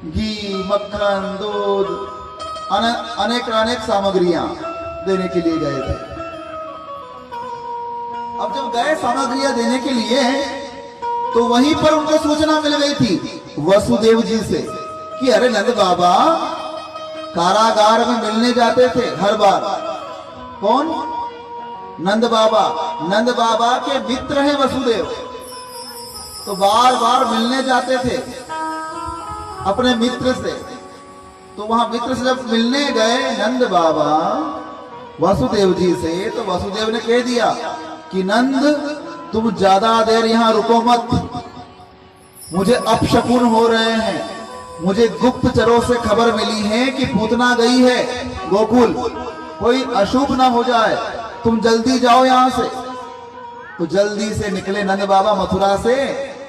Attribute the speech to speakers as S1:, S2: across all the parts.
S1: घी, मक्खन, दूध, अनेक अनेक सामग्रियां देने के लिए गए थे। अब जब गए सामग्रियां देने के लिए तो वहीं पर उनको सूचना मिल गई थी वसुदेव जी से कि अरे नंद बाबा कारागार में मिलने जाते थे हर बार। कौन? नंद बाबा। नंद बाबा के मित्र हैं वसुदेव, तो बार बार मिलने जाते थे अपने मित्र से। तो वहां मित्र से जब मिलने गए नंद बाबा वसुदेव जी से, तो वसुदेव ने कह दिया कि नंद तुम ज्यादा देर यहां रुको मत, मुझे अपशकुन हो रहे हैं। मुझे गुप्तचरों से खबर मिली है कि पूतना गई है गोकुल, कोई अशुभ ना हो जाए, तुम जल्दी जाओ यहां से। तो जल्दी से निकले नंद बाबा मथुरा से,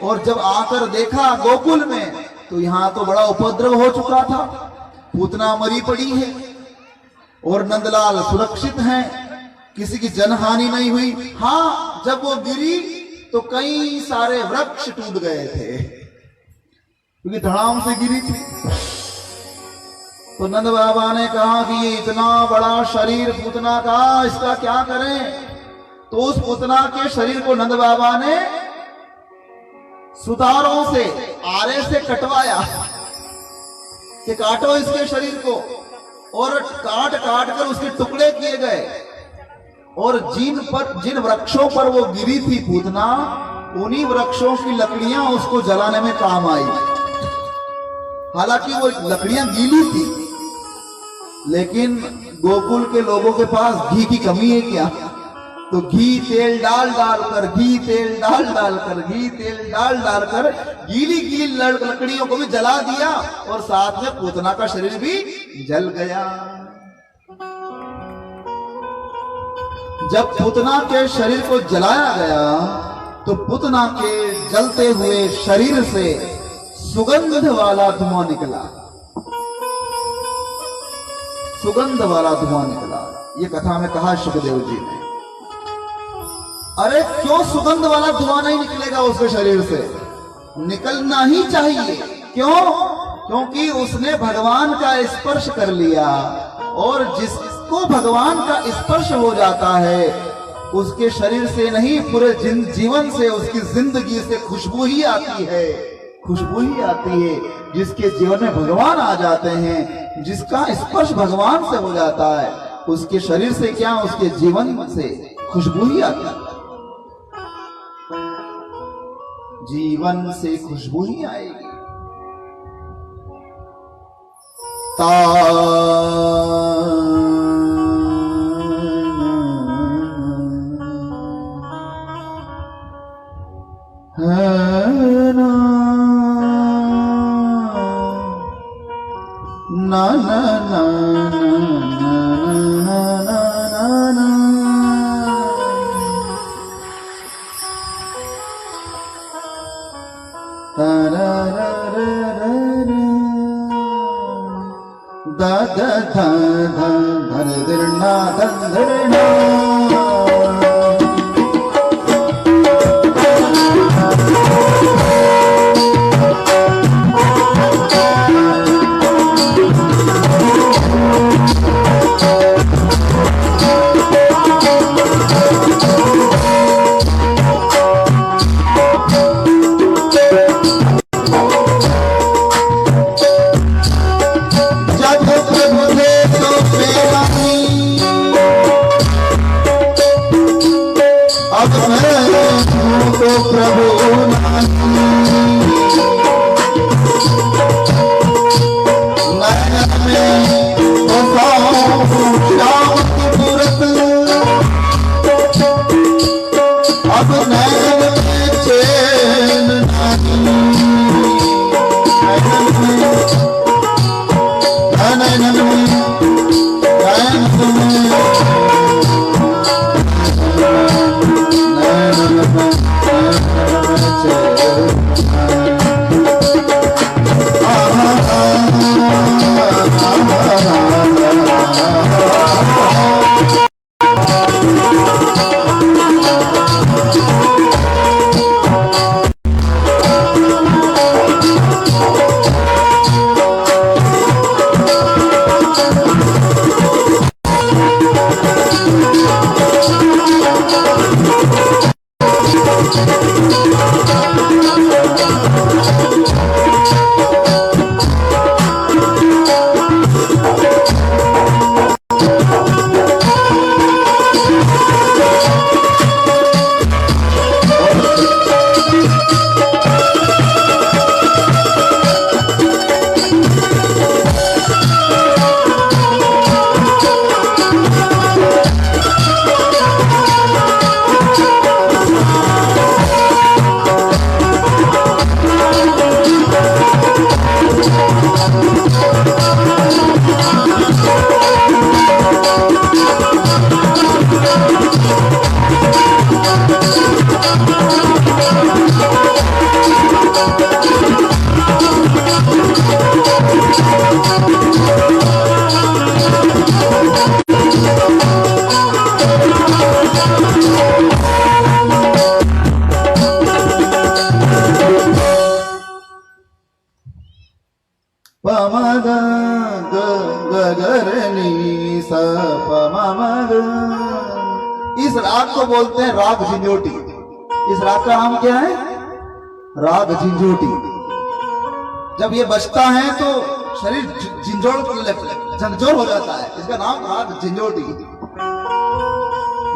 S1: और जब आकर देखा गोकुल में तो यहां तो बड़ा उपद्रव हो चुका था। पूतना मरी पड़ी है और नंदलाल सुरक्षित हैं, किसी की जनहानि नहीं हुई। हाँ, जब वो गिरी तो कई सारे वृक्ष टूट गए थे क्योंकि धड़ाम से गिरी थी। तो नंद बाबा ने कहा कि ये इतना बड़ा शरीर पूतना का, इसका क्या करें? तो उस पूतना के शरीर को नंद बाबा ने सुतारों से, आरे से कटवाया कि काटो इसके शरीर को, और काट काट कर उसके टुकड़े किए गए। और जिन वृक्षों पर वो गिरी थी पूतना, उन्हीं वृक्षों की लकड़ियां उसको जलाने में काम आई। हालांकि वो लकड़ियां गीली थी, लेकिन गोकुल के लोगों के पास घी की कमी है क्या? तो घी तेल डाल डालकर, घी तेल डाल डालकर, घी तेल डाल डालकर गीली गीली लकड़ियों को भी जला दिया, और साथ में पूतना का शरीर भी जल गया। जब पूतना के शरीर को जलाया गया तो पूतना के जलते हुए शरीर से सुगंध वाला धुआं निकला, सुगंध वाला धुआं निकला। ये कथा में कहा सुखदेव जी ने। अरे क्यों सुगंध वाला धुआं नहीं निकलेगा उसके शरीर से? निकलना ही चाहिए। क्यों? क्योंकि उसने भगवान का स्पर्श कर लिया, और जिसको भगवान का स्पर्श हो जाता है उसके शरीर से नहीं, पूरे जीवन से, उसकी जिंदगी से खुशबू ही आती है, खुशबू ही आती है। जिसके जीवन में भगवान आ जाते हैं, जिसका स्पर्श भगवान से हो जाता है, उसके शरीर से क्या, उसके जीवन से खुशबू ही आती है। जीवन से खुशबू ही आएगी। ना ना ना दा दा धा धा धर धरना धर धरना। पमग गगरनी स पमग। इस राग को बोलते हैं राग झंझोटी। इस राग का नाम क्या है? राग झंझोटी। जब ये बजता है तो शरीर झंझोड़ हो जाता है, इसका नाम राग झंझोटी।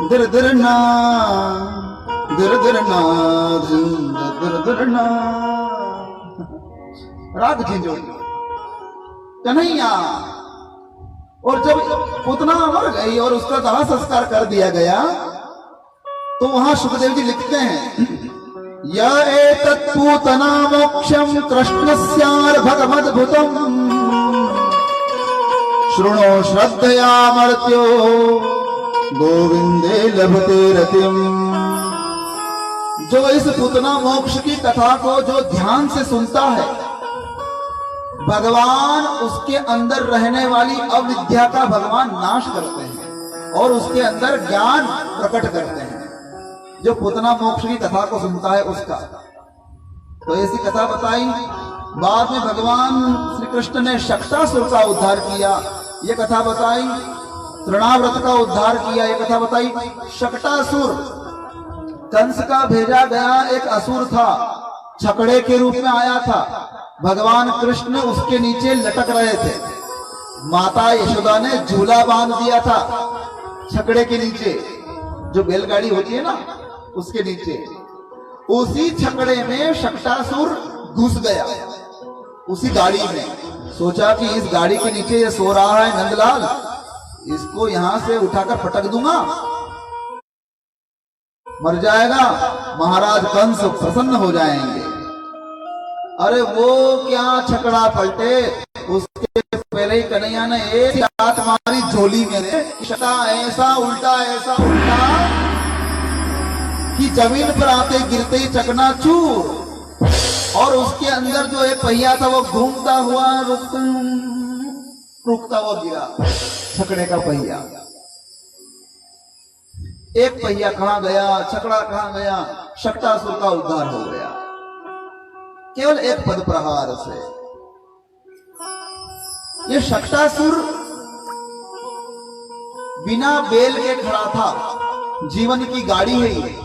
S1: दिर दिर ना दिर दिर ना दिर दिर ना, राग झंझोटी कन्हैया। और जब पूतना मर गई और उसका दाह संस्कार कर दिया गया तो वहां सुखदेव जी लिखते हैं, य एतत् पूतना मोक्षम कृष्णस्यार भगवद्भुतम शृणो श्रद्धया मर्त्यो गोविंदे लभते रतिम। जो इस पूतना मोक्ष की कथा को जो ध्यान से सुनता है, भगवान उसके अंदर रहने वाली अविद्या का भगवान नाश करते हैं और उसके अंदर ज्ञान प्रकट करते हैं। जो पूतना मोक्ष की कथा को सुनता है उसका। तो ऐसी कथा बताई। बाद में भगवान श्री कृष्ण ने शक्तासुर का उद्धार किया, ये कथा बताई। तृणाव्रत का उद्धार किया, ये कथा बताई। शक्तासुर कंस का भेजा गया एक असुर था, छकड़े के रूप में आया था। भगवान कृष्ण उसके नीचे लटक रहे थे। माता यशोदा ने झूला बांध दिया था छकड़े के नीचे, जो बैलगाड़ी होती है ना उसके नीचे। उसी छकड़े में शक्तासुर घुस गया, उसी गाड़ी में। सोचा कि इस गाड़ी के नीचे ये सो रहा है नंदलाल, इसको यहां से उठाकर पटक दूंगा, मर जाएगा, महाराज कंस प्रसन्न हो जाएंगे। अरे वो क्या छकड़ा पलटे, उसके पहले ही कन्हैया ने एक लात मारी झोली में, ऐसा उल्टा कि जमीन पर आते गिरते ही चकनाचूर। और उसके अंदर जो एक पहिया था वो घूमता हुआ रुकता हुआ गिरा, छकड़े का पहिया। एक पहिया कहां गया, छकड़ा कहां गया, शक्तासुर का उद्धार हो गया केवल एक पद प्रहार से। ये शक्तासुर बिना बैल के खड़ा था, जीवन की गाड़ी है ये,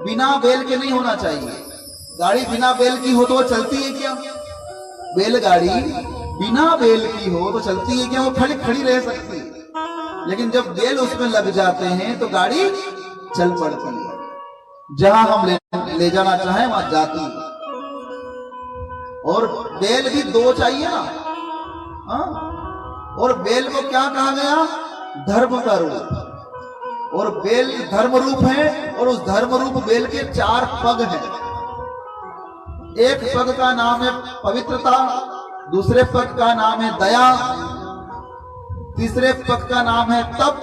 S1: बिना बैल के नहीं होना चाहिए। गाड़ी बिना बैल की हो तो वो चलती है क्या? बैलगाड़ी बिना बैल की हो तो चलती है क्या? वो खड़ी रह सकती है। लेकिन जब बैल उसमें लग जाते हैं तो गाड़ी चल पड़ती है, जहां हम ले जाना चाहें वहां जाती है। और बैल भी दो चाहिए ना, और बैल को क्या कहा गया? धर्म का रूप। और बैल धर्म रूप है, और उस धर्म रूप बैल के 4 पग हैं। एक पग का नाम है पवित्रता, दूसरे पग का नाम है दया, तीसरे पग का नाम है तप,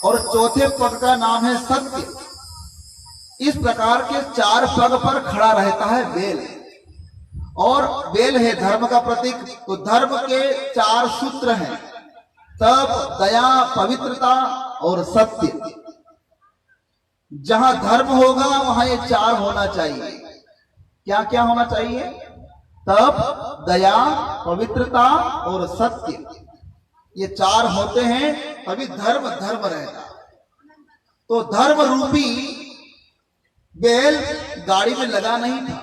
S1: और चौथे पग का नाम है सत्य। इस प्रकार के 4 पग पर खड़ा रहता है बैल। और बैल है धर्म का प्रतीक। तो धर्म के 4 सूत्र हैं, तप, दया, पवित्रता और सत्य। जहां धर्म होगा वहां ये 4 होना चाहिए। क्या क्या होना चाहिए? तप, दया, पवित्रता और सत्य। ये 4 होते हैं तभी धर्म धर्म रहता। तो धर्म रूपी बैल गाड़ी में लगा नहीं था,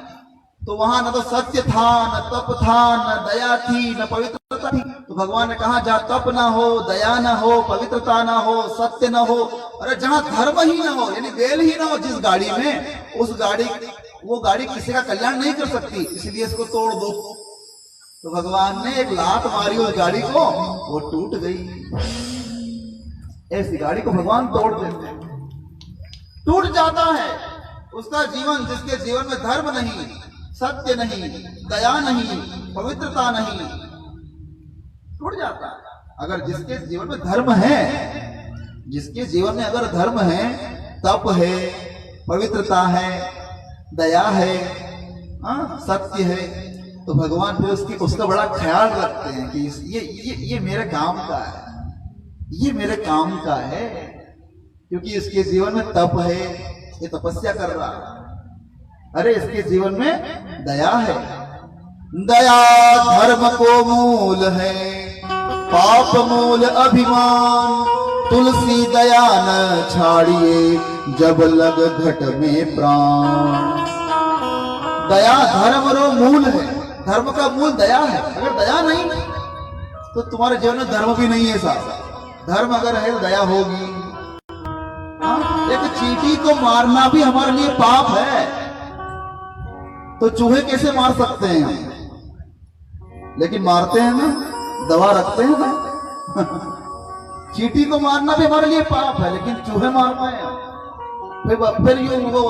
S1: तो वहां न तो सत्य था, न तप था, न दया थी, न पवित्रता थी। तो भगवान ने कहा जहां तप ना हो, दया ना हो, पवित्रता ना हो, सत्य ना हो, अरे जहां धर्म ही ना हो, यानी बैल ही ना हो जिस गाड़ी में, वो गाड़ी किसी का कल्याण नहीं कर सकती, इसलिए इसको तोड़ दो। तो भगवान ने एक लात मारी उस गाड़ी को, वो टूट गई। ऐसी गाड़ी को भगवान तोड़ देते हैं, टूट जाता है उसका जीवन। जिसके जीवन में धर्म नहीं, सत्य नहीं, दया नहीं, पवित्रता नहीं, टूट जाता है। अगर जिसके जीवन में धर्म है, जिसके जीवन में अगर धर्म है, तप है, पवित्रता है, दया है, सत्य है, तो भगवान फिर उसका बड़ा ख्याल रखते हैं कि ये मेरे काम का है, ये मेरे काम का है, क्योंकि इसके जीवन में तप है, ये तपस्या कर रहा है। अरे इसके जीवन में दया है, दया धर्म को मूल है, पाप मूल अभिमान। तुलसी दया न छाड़िए, जब लग घट में प्राण। दया धर्म रो मूल है, धर्म का मूल दया है। अगर दया नहीं तो तुम्हारे जीवन में धर्म भी नहीं है साहब। धर्म अगर है तो दया होगी। एक चींटी को मारना भी हमारे लिए पाप है, तो चूहे कैसे मार सकते हैं हम? लेकिन मारते हैं ना, दवा रखते हैं ना। चींटी को मारना भी हमारे लिए पाप है, लेकिन चूहे मारते हैं। फिर ये वो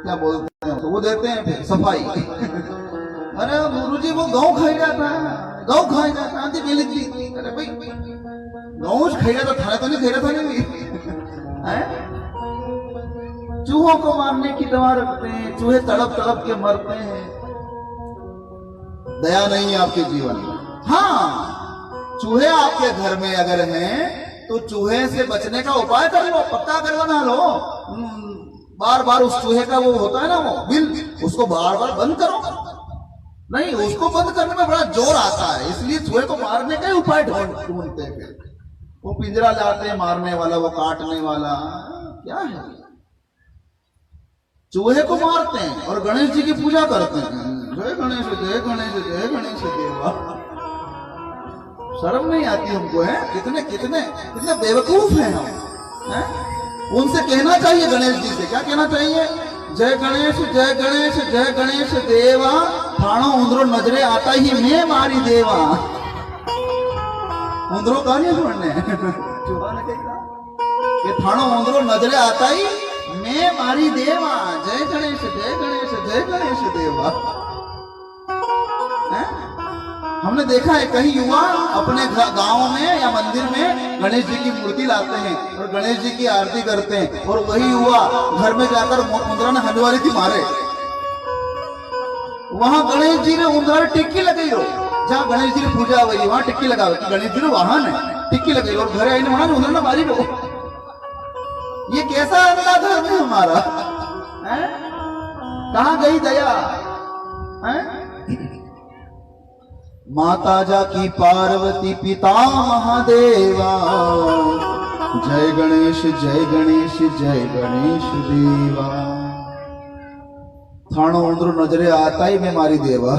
S1: क्या बोलते हैं, वो देते हैं फिर सफाई। अरे गुरुजी वो गौ खाई जाता है, गौ खाई जाता है। अरे भाई गौ खाई जाता था तो नहीं, खाई था नहीं। चूहों को मारने की दवा रखते हैं, चूहे तड़प तड़प के मरते हैं। दया नहीं है आपके जीवन में। हाँ, चूहे आपके घर में अगर हैं तो चूहे से बचने का उपाय कर लो, पक्का करवा लो। बार बार उस चूहे का वो होता है ना, वो बिल, उसको बार बार बंद करो। नहीं, उसको बंद करने में बड़ा जोर आता है, इसलिए चूहे को मारने का ही उपाय ढूंढते हैं। फिर वो पिंजरा लाते हैं मारने वाला, वो काटने वाला। क्या है, चूहे को मारते हैं और गणेश जी की पूजा करते हैं। जय गणेश, जय गणेश, जय गणेश देवा। शर्म नहीं आती हमको? है कितने कितने कितने बेवकूफ हैं हम, हैं? उनसे कहना चाहिए, गणेश जी से क्या कहना चाहिए? जय गणेश, जय गणेश, जय गणेश देवा। थाणो उंदरो नजरे आता ही मैं मारी देवा। उंदरो कहा नहीं सुनने, चूहा ने कहा कि थाणो उंदरो नजरे आता ही मैं मारी देवा। जय गणेश, जय गणेश, जय गणेश देवा। हमने देखा है कहीं युवा अपने गांव में या मंदिर में गणेश जी की मूर्ति लाते हैं और गणेश जी की आरती करते हैं, और वही युवा घर में जाकर उंदरा ने हंडवारी थी मारे। वहां गणेश जी ने उंदरा टिक्की लगाई हो, जहां गणेश जी ने पूजा हुई वहां टिक्की लगा, गणेश जी ने वहां ने टिक्की लगाई और घर आई वहां उंदरा ने मारी हो। ये कैसा अंधा धर्म है हमारा? कहां गई दया? माता जा की पार्वती, पिता महादेवा। जय गणेश, जय गणेश, जय गणेश देवा। थाणो उंदरो नजरे आता ही मैं मारी देवा।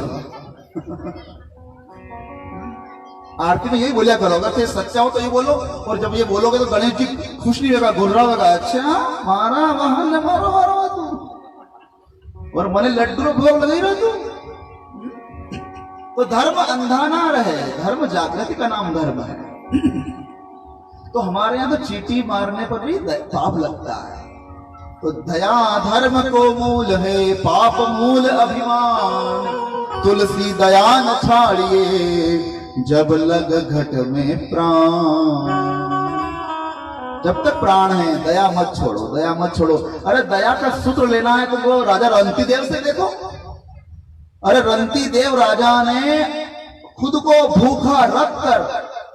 S1: आरती में यही बोलिया करो, अगर सच्चा हो तो ये बोलो, और जब ये बोलोगे तो गणेश जी खुश नहीं होगा, गुर्रा होगा। अच्छा मारा वहां न मारो मारो तू, और मने लड्डू भोग लगाई रहो तू। तो धर्म अंधा ना रहे, धर्म जागृति का नाम धर्म है। तो हमारे यहाँ तो चींटी मारने पर भी पाप लगता है। तो दया धर्म को मूल है, पाप मूल अभिमान। तुलसी दया न छाड़िए, जब लग घट में प्राण। जब तक प्राण है दया मत छोड़ो, दया मत छोड़ो। अरे दया का सूत्र लेना है तो वो राजा रंती देव से देखो। अरे रंती देव राजा ने खुद को भूखा रखकर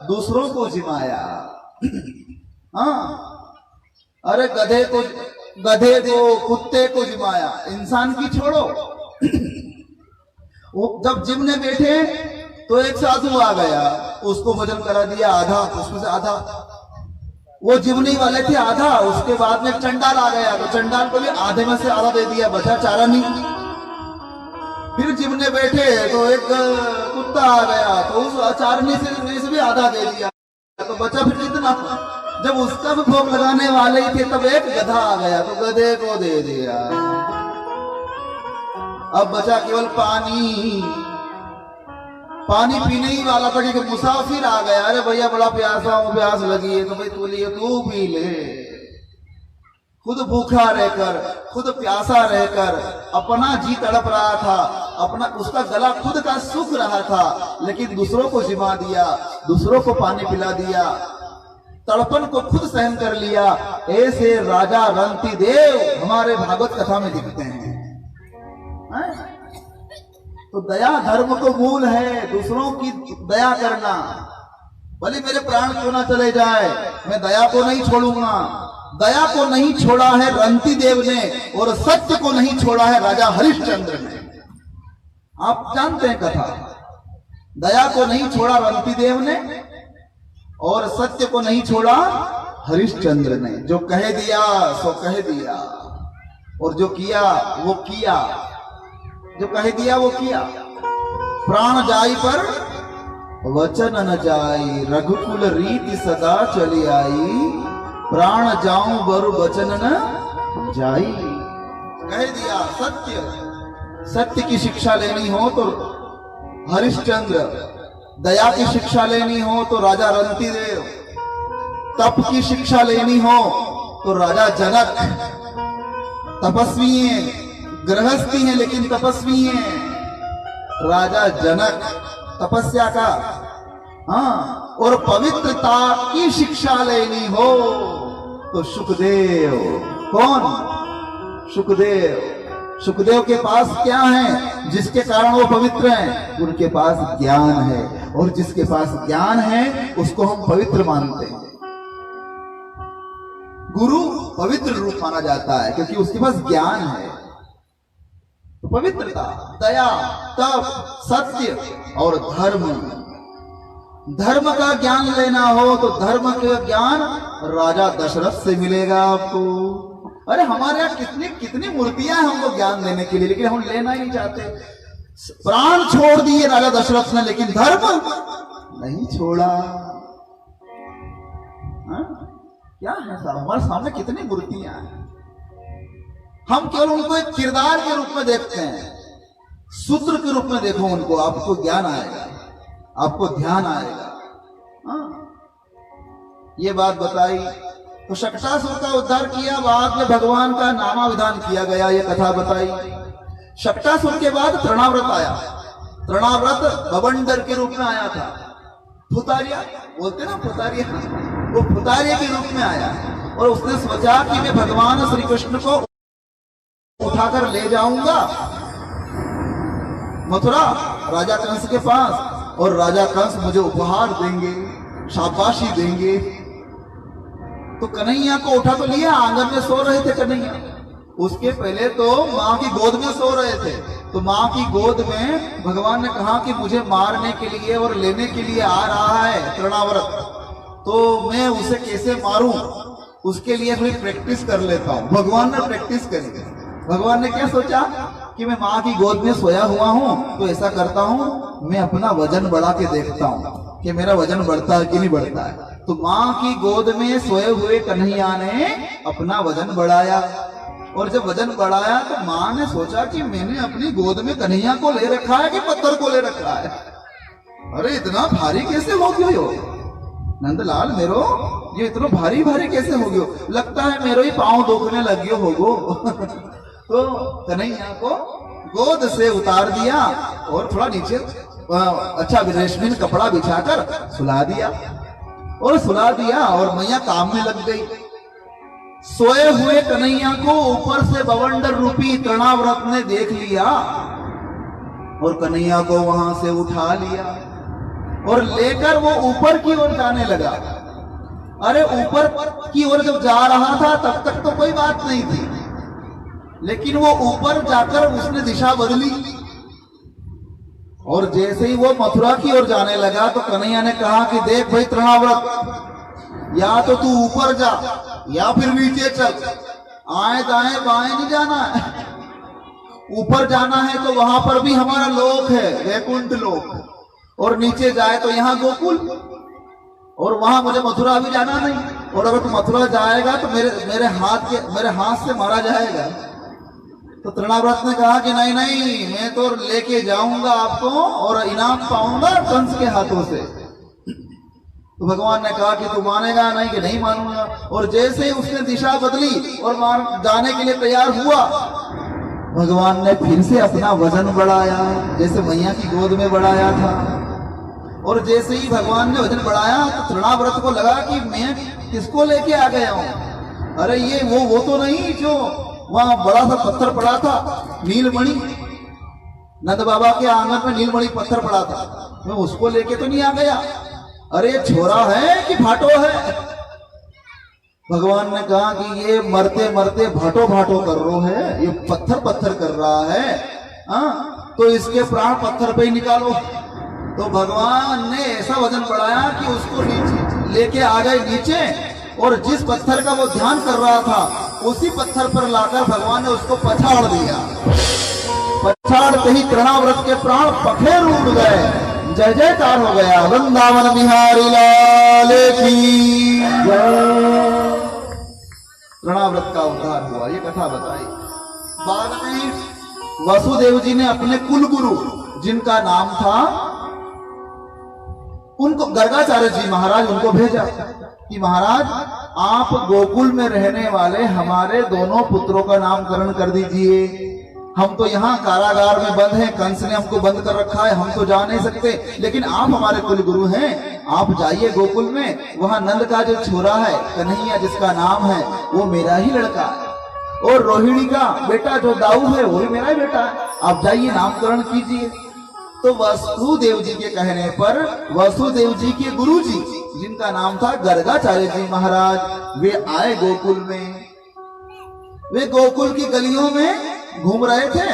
S1: दूसरों को जिमाया। हाँ, अरे गधे को, कुत्ते को जिमाया, इंसान की छोड़ो। वो जब जिमने बैठे तो एक साधु आ गया, उसको भोजन करा दिया आधा, उसमें से आधा वो जिमनी वाले थे आधा। उसके बाद में चंडाल आ गया तो चंडाल को भी आधे में से आधा दे दिया, बचा चारा नहीं। फिर जिमने बैठे तो एक कुत्ता आ गया तो उस चारनी से भी आधा दे दिया, तो बचा फिर कितना। जब उसका भी भोग लगाने वाले ही थे तब एक गधा आ गया तो गधे को दे दिया। अब बचा केवल पानी। पानी पीने ही वाला था कि मुसाफिर आ गया, अरे भैया बड़ा प्यासा हूं, प्यास लगी है, तो भाई तू लिए तू पी ले। खुद भूखा रहकर, खुद प्यासा रहकर अपना जी तड़प रहा था, अपना उसका गला खुद का सूख रहा था, लेकिन दूसरों को जिमा दिया, दूसरों को पानी पिला दिया, तड़पन को खुद सहन कर लिया। ऐसे राजा रंती देव हमारे भागवत कथा में दिखते हैं। तो दया धर्म को मूल है, दूसरों की दया करना। भले मेरे प्राण क्यों ना चले जाए, मैं दया को नहीं छोड़ूंगा। दया को नहीं छोड़ा है रंती देव ने, और सत्य को नहीं छोड़ा है राजा हरिश्चंद्र ने। आप जानते हैं कथा, दया को नहीं छोड़ा रंती देव ने और सत्य को नहीं छोड़ा हरिश्चंद्र ने। जो कह दिया सो कह दिया और जो किया वो किया, जो कह दिया वो किया। प्राण जाई पर वचन न जाई, रघुकुल रीति सदा चली आई, प्राण जाऊं बर वचन न जाई। कह दिया सत्य, सत्य की शिक्षा लेनी हो तो हरिश्चंद्र, दया की शिक्षा लेनी हो तो राजा रंतीदेव, तप की शिक्षा लेनी हो तो राजा जनक। तपस्वी हैं, गृहस्थी हैं लेकिन तपस्वी हैं राजा जनक, तपस्या का। हाँ, और पवित्रता की शिक्षा लेनी हो तो सुखदेव। कौन? सुखदेव। सुखदेव के पास क्या है जिसके कारण वो पवित्र हैं? उनके पास ज्ञान है, और जिसके पास ज्ञान है उसको हम पवित्र मानते हैं। गुरु पवित्र रूप माना जाता है क्योंकि उसके पास ज्ञान है। तो पवित्रता, दया, तप, सत्य और धर्म। धर्म का ज्ञान लेना हो तो धर्म का ज्ञान राजा दशरथ से मिलेगा आपको। अरे हमारे यहाँ कितनी कितनी मूर्तियां हैं हमको ज्ञान देने के लिए, लेकिन हम लेना ही नहीं चाहते। प्राण छोड़ दिए राजा दशरथ ने लेकिन धर्म नहीं छोड़ा। क्या है साहब, हमारे सामने कितनी मूर्तियां हैं, हम केवल उनको एक किरदार के रूप में देखते हैं। सूत्र के रूप में देखो उनको, आपको ज्ञान आएगा, आपको ध्यान आएगा। ये बात बताई तो शक्टासुर का उद्धार किया, बाद में भगवान का नामाविधान किया गया, ये कथा बताई। शक्टासुर के बाद तृणाव्रत आया। तृणाव्रत बवंडर के रूप में आया था, फुतारिया बोलते ना, फुतारिया, वो फुतारिया के रूप में आया और उसने सोचा कि मैं भगवान श्री कृष्ण को उठाकर ले जाऊंगा मथुरा राजा कंस के पास, और राजा कंस मुझे उपहार देंगे, शाबाशी देंगे। तो कन्हैया को उठा तो लिया, आंगन में सो रहे थे कन्हैया। उसके पहले तो माँ की गोद में सो रहे थे, तो माँ की गोद में भगवान ने कहा कि मुझे मारने के लिए और लेने के लिए आ रहा है तृणाव्रत, तो मैं उसे कैसे मारूं, उसके लिए थोड़ी प्रैक्टिस कर लेता हूं। भगवान ने प्रैक्टिस करी। भगवान ने क्या सोचा कि मैं माँ की गोद में सोया हुआ हूं, तो ऐसा करता हूं, मैं अपना वजन बढ़ा के देखता हूं कि मेरा वजन बढ़ता है कि नहीं बढ़ता है। तो माँ की गोद में सोए हुए कन्हैया ने अपना वजन बढ़ाया, और जब वजन बढ़ाया तो माँ ने सोचा कि मैंने अपनी गोद में कन्हैया को ले रखा है कि पत्थर को ले रखा है। अरे इतना भारी कैसे हो गयो नंदलाल, मेरो ये इतना भारी भारी कैसे हो गयो, लगता है मेरो ही पांव दुखने लग गयो होगो। तो कन्हैया को गोद से उतार दिया और थोड़ा नीचे अच्छा रेशमी कपड़ा बिछाकर सुला दिया, और सुला दिया और मैया काम में लग गई। सोए हुए कन्हैया को ऊपर से बवंडर रूपी तृणाव्रत ने देख लिया और कन्हैया को वहां से उठा लिया और लेकर वो ऊपर की ओर जाने लगा। अरे ऊपर की ओर जब जा रहा था तब तक तो कोई बात नहीं थी, लेकिन वो ऊपर जाकर उसने दिशा बदली, और जैसे ही वो मथुरा की ओर जाने लगा तो कन्हैया ने कहा कि देख भाई तृणाव्रत, या तो तू ऊपर जा या फिर नीचे चल, आए दाएं बाएं नहीं जाना है। ऊपर जाना है तो वहां पर भी हमारा लोक है, वैकुंठ लोक, और नीचे जाए तो यहाँ गोकुल, और वहां मुझे मथुरा भी जाना नहीं, और अगर तू मथुरा जाएगा तो मेरे हाथ से मारा जाएगा। तो तृणाव्रत ने कहा कि नहीं नहीं, मैं तो लेके जाऊंगा आपको और इनाम पाऊंगा कंस के हाथों से। तो भगवान ने कहा कि तू मानेगा नहीं? कि नहीं मानूंगा। और जैसे ही उसने दिशा बदली और जाने के लिए तैयार हुआ, भगवान ने फिर से अपना वजन बढ़ाया, जैसे मैया की गोद में बढ़ाया था। और जैसे ही भगवान ने वजन बढ़ाया तो तृणाव्रत को लगा कि मैं किसको लेके आ गया हूं। अरे ये वो तो नहीं जो वहां बड़ा सा पत्थर पड़ा था, नीलमणि, नंद बाबा के आंगन में नीलमणि पत्थर पड़ा था, मैं उसको लेके तो नहीं आ गया। अरे छोरा है कि भाटो है? भगवान ने कहा कि ये मरते मरते भाटो भाटो कर रो है, ये पत्थर पत्थर कर रहा है। तो इसके प्राण पत्थर पे ही निकालो। तो भगवान ने ऐसा वजन बढ़ाया कि उसको नीचे लेके आ गए नीचे, और जिस पत्थर का वो ध्यान कर रहा था उसी पत्थर पर लाकर भगवान ने उसको पछाड़ दिया। पछाड़ते ही तृणाव्रत के प्राण पखेर उड़ गए। जय जयकार हो गया। वृंदावन बिहारी लाल की जय। तृणाव्रत का उद्धार हुआ, ये कथा बताई। बाद में वसुदेव जी ने अपने कुल गुरु जिनका नाम था, उनको गर्गाचार्य जी महाराज उनको भेजा कि महाराज आप गोकुल में रहने वाले हमारे दोनों पुत्रों का नामकरण कर दीजिए। हम तो यहाँ कारागार में बंद हैं, कंस ने हमको बंद कर रखा है, हम तो जा नहीं सकते, लेकिन आप हमारे कुल गुरु हैं, आप जाइए गोकुल में। वहां नंद का जो छोरा है कन्हैया जिसका नाम है वो मेरा ही लड़का है, और रोहिणी का बेटा जो दाऊ है वो भी मेरा ही बेटा है, आप जाइए नामकरण कीजिए। तो वसुदेव जी के कहने पर वसुदेव जी के गुरु जी जिनका नाम था गर्गाचार्य जी महाराज, वे आए गोकुल में। वे गोकुल की गलियों में घूम रहे थे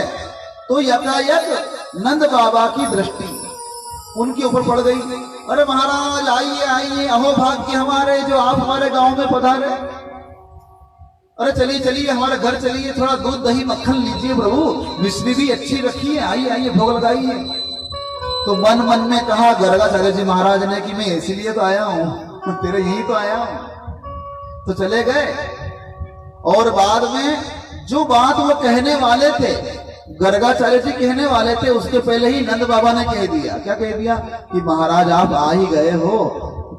S1: तो यकायक नंद बाबा की दृष्टि उनके ऊपर पड़ गई। अरे महाराज आइए आइए, अहो भाग्य हमारे जो आप हमारे गांव में पधारे। अरे चलिए चलिए हमारे घर चलिए, थोड़ा दूध दही मक्खन लीजिए प्रभु, मिश्री भी अच्छी रखी है, आइए आइए भोग लगाइए। तो मन मन में कहा गर्गाचार्य जी महाराज ने कि मैं इसीलिए तो आया हूं, तेरे यही तो आया हूं। तो चले गए, और बाद में जो बात वो कहने वाले थे, गर्गाचार्य जी कहने वाले थे, उसके पहले ही नंद बाबा ने कह दिया। क्या कह दिया कि महाराज आप आ ही गए हो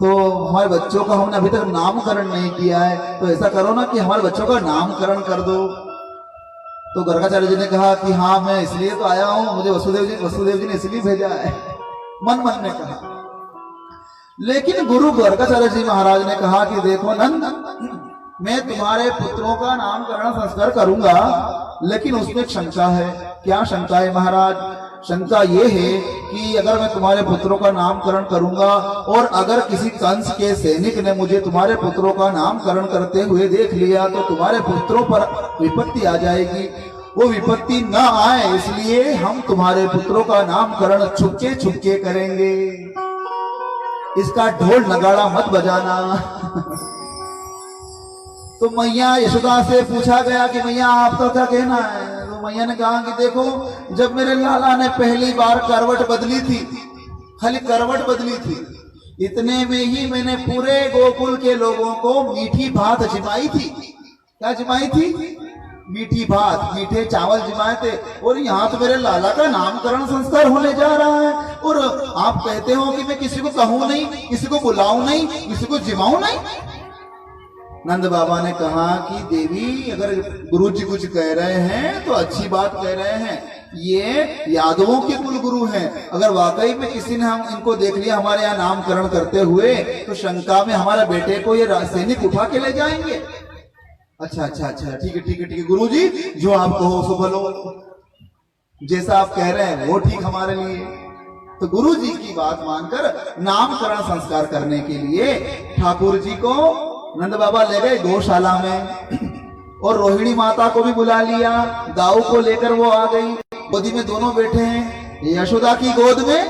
S1: तो हमारे बच्चों का हमने अभी तक नामकरण नहीं किया है, तो ऐसा करो ना कि हमारे बच्चों का नामकरण कर दो। तो गर्गाचार्य जी ने कहा कि हाँ मैं इसलिए तो आया हूं, मुझे वसुदेव जी ने इसलिए भेजा है, मन मन में कहा। लेकिन गुरु गर्गाचार्य जी महाराज ने कहा कि देखो नंद, मैं तुम्हारे पुत्रों का नामकरण संस्कार करूंगा, लेकिन उसमें शंका है। क्या शंका है महाराज? शंका ये है कि अगर मैं तुम्हारे पुत्रों का नामकरण करूंगा और अगर किसी कंस के सैनिक ने मुझे तुम्हारे पुत्रों का नामकरण करते हुए देख लिया तो तुम्हारे पुत्रों पर विपत्ति आ जाएगी। वो विपत्ति न आए इसलिए हम तुम्हारे पुत्रों का नामकरण छुपके छुपके करेंगे। इसका ढोल नगाड़ा मत बजाना। तो मैया यशोदा से पूछा गया कि मैया आपका क्या कहना है? तो मैया ने कहा कि देखो, जब मेरे लाला ने पहली बार करवट बदली थी, खाली करवट बदली थी, इतने में ही मैंने पूरे गोकुल के लोगों को मीठी भात जिमाई थी। क्या जिमाई थी? मीठी भात, मीठे चावल जिमाए थे। और यहाँ तो मेरे लाला का नामकरण संस्कार होने जा रहा है और आप कहते हो कि मैं किसी को कहूं नहीं, किसी को बुलाऊं नहीं, किसी को जिमाऊं नहीं। नंद बाबा ने कहा कि देवी, अगर गुरुजी कुछ कह रहे हैं तो अच्छी बात कह रहे हैं, ये यादवों के कुल गुरु हैं। अगर वाकई में किसी ने हम इनको देख लिया हमारे यहाँ नामकरण करते हुए तो शंका में हमारे बेटे को ये सैनिक उठा के ले जाएंगे। अच्छा अच्छा अच्छा, ठीक है ठीक है ठीक है गुरुजी, जो आप कहो सो भलो, जैसा आप कह रहे हैं वो ठीक हमारे लिए। तो गुरु जी की बात मानकर नामकरण संस्कार करने के लिए ठाकुर जी को नंद बाबा ले गए गौशाला में, और रोहिणी माता को भी बुला लिया, दाऊ को लेकर वो आ गई। गोदी में दोनों बैठे हैं, यशोदा की गोद में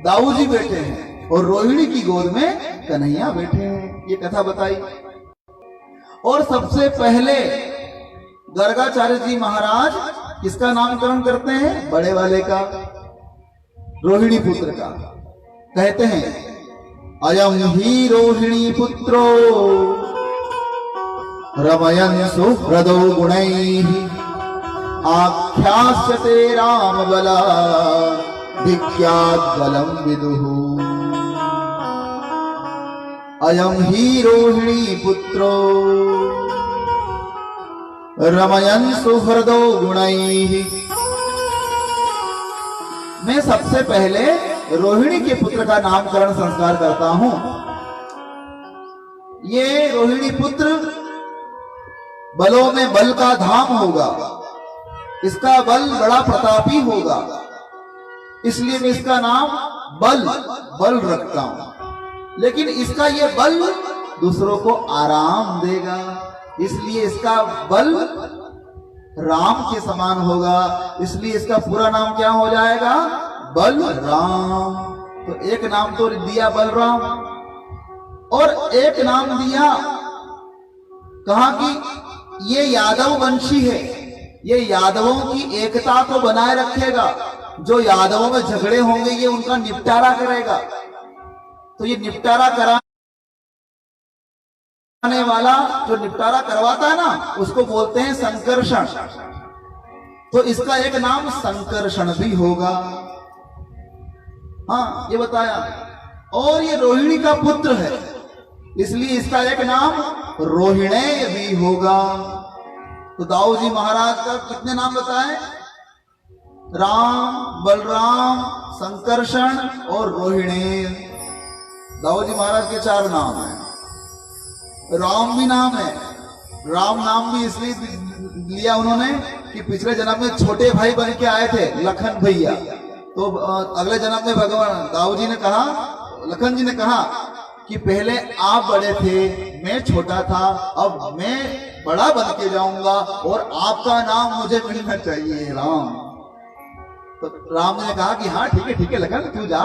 S1: दाऊ जी बैठे हैं और रोहिणी की गोद में कन्हैया बैठे हैं। ये कथा बताई। और सबसे पहले गर्गाचार्य जी महाराज किसका नामकरण करते हैं? बड़े वाले का, रोहिणी पुत्र का। कहते हैं अयम ही रोहिणी पुत्रो रमयन् सुहृदो गुणैः आख्यास्यते राम बला विख्यात बलम विदुः। अयम ही रोहिणी पुत्रो रमयन् सुहृदो गुणैः। मैं सबसे पहले रोहिणी के पुत्र का नामकरण संस्कार करता हूं। ये रोहिणी पुत्र बलों में बल का धाम होगा, इसका बल बड़ा प्रतापी होगा, इसलिए मैं इसका नाम बल रखता हूं। लेकिन इसका ये बल दूसरों को आराम देगा, इसलिए इसका बल राम के समान होगा, इसलिए इसका पूरा नाम क्या हो जाएगा? बलराम। तो एक नाम तो दिया बलराम, और एक नाम दिया, कहा कि ये यादव वंशी है, ये यादवों की एकता को बनाए रखेगा, जो यादवों में झगड़े होंगे ये उनका निपटारा करेगा। तो ये निपटारा कराने वाला, जो निपटारा करवाता है ना, उसको बोलते हैं संकर्षण। तो इसका एक नाम संकर्षण भी होगा। हाँ, ये बताया। और ये रोहिणी का पुत्र है, इसलिए इसका एक नाम रोहिणेय भी होगा। तो दाऊ जी महाराज का कितने नाम बताए? राम, बलराम, संकर्षण और रोहिणेय। दाऊ जी महाराज के 4 नाम हैं। राम भी नाम है। राम नाम भी इसलिए लिया उन्होंने कि पिछले जन्म में छोटे भाई बन के आए थे, लखन भैया। तो अगले जन्म में भगवान दाऊ जी ने कहा, लखन जी ने कहा कि पहले आप बड़े थे, मैं छोटा था, अब मैं बड़ा बन के जाऊंगा और आपका नाम मुझे मिलना चाहिए, राम। तो राम ने कहा कि हाँ ठीक है लखन, तू जा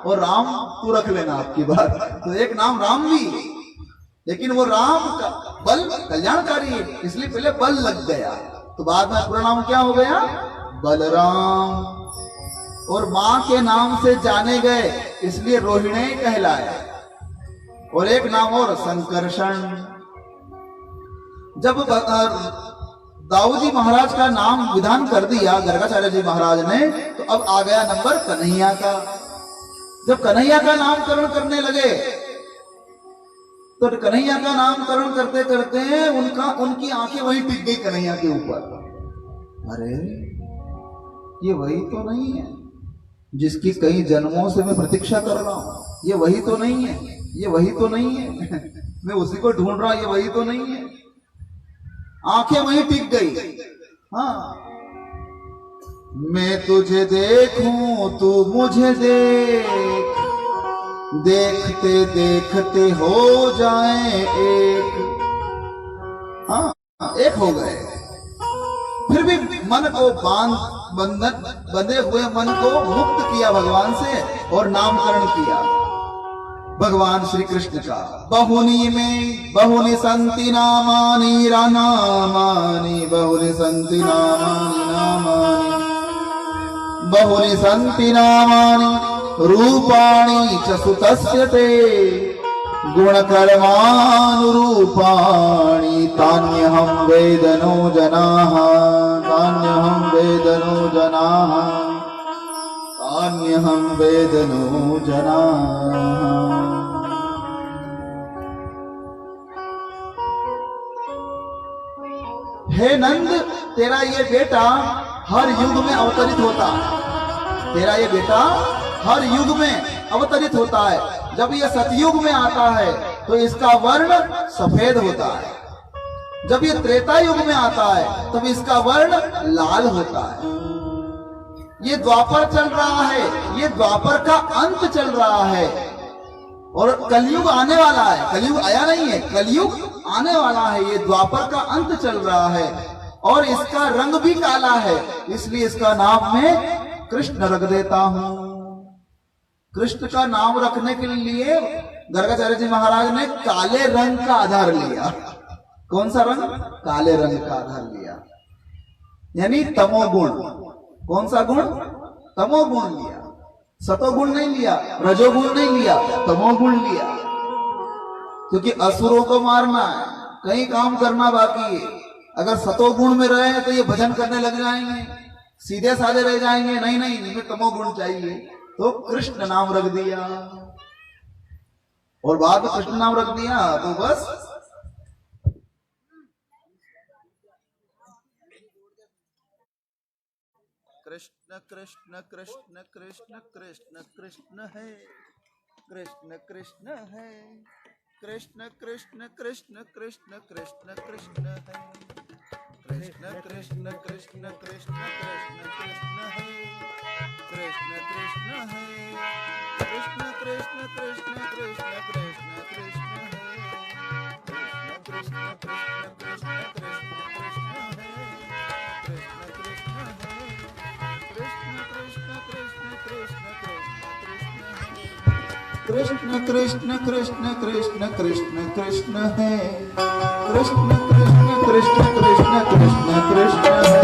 S1: और राम तू रख लेना आपकी बात। तो एक नाम राम भी, लेकिन वो राम का बल कल्याणकारी है, इसलिए पहले बल लग गया। तो बाद में पूरा नाम क्या हो गया? बलराम। और मां के नाम से जाने गए, इसलिए रोहिणी कहलाया। और एक नाम और संकर्षण। जब दाऊ जी महाराज का नाम विधान कर दिया गर्गाचार्य जी महाराज ने, तो अब आ गया नंबर कन्हैया का। जब कन्हैया का नामकरण करने लगे, तो कन्हैया का नामकरण करते करते उनकी आंखें वहीं टिक गई कन्हैया के ऊपर। अरे ये वही तो नहीं है जिसकी कई जन्मों से मैं प्रतीक्षा कर रहा हूं, ये वही तो नहीं है, ये वही तो नहीं है मैं उसी को ढूंढ रहा हूं, ये वही तो नहीं है। आंखें वहीं टिक गई। हाँ, मैं तुझे देखूं तू मुझे देख, देखते देखते हो जाए एक। हाँ, एक हो गए। फिर भी मन को बंधे हुए मन को मुक्त किया भगवान से और नामकरण किया भगवान श्री कृष्ण का। बहुनी में बहुनी संति नामानि रानामानि, बहुनी संति नामानि नामानि, बहुनी संति नामानि रूपाणि च सुतस्य ते, गुणकर्मानुरूपाणि तान्यहं वेदनो जनाः, तान्यहं वेदनो जनाः, तान्यहं वेदनो जनाः। हे नंद, तेरा ये बेटा हर युग में अवतरित होता है। तेरा ये बेटा हर युग में अवतरित होता है। जब ये सतयुग में आता है तो इसका वर्ण सफेद होता है, जब ये त्रेता युग में आता है तब इसका वर्ण लाल होता है। ये द्वापर चल रहा है, ये द्वापर का अंत चल रहा है, और कलयुग आने वाला है। कलयुग आया नहीं है, कलयुग आने वाला है। ये द्वापर का अंत चल रहा है और इसका रंग भी काला है, इसलिए इसका नाम मैं कृष्ण रख देता हूं। कृष्ण का नाम रखने के लिए गर्गाचार्य जी महाराज ने काले रंग का आधार लिया। कौन सा रंग? काले रंग का आधार लिया, यानी तमोगुण। कौन सा गुण? तमोगुण लिया। सतोगुण नहीं लिया, रजोगुण नहीं लिया, तमोगुण लिया। क्योंकि असुरों को मारना है, कहीं काम करना बाकी है। अगर सतोगुण में रहे तो ये भजन करने लग जाएंगे, सीधे साधे रह जाएंगे। नहीं नहीं, इनमें तमोगुण चाहिए, तो कृष्ण नाम रख दिया। और बाद में कृष्ण नाम रख दिया तो बस कृष्ण कृष्ण कृष्ण कृष्ण कृष्ण कृष्ण है, कृष्ण कृष्ण है, कृष्ण कृष्ण कृष्ण कृष्ण कृष्ण कृष्ण है, कृष्ण कृष्ण कृष्ण कृष्ण कृष्ण कृष्ण है, कृष्ण कृष्ण है, कृष्ण कृष्ण कृष्ण कृष्ण कृष्ण कृष्ण है, कृष्ण कृष्ण कृष्ण कृष्ण कृष्ण कृष्ण है। कृष्ण कृष्ण कृष्ण कृष्ण कृष्ण कृष्ण है, कृष्ण कृष्ण कृष्ण कृष्ण कृष्ण कृष्ण है,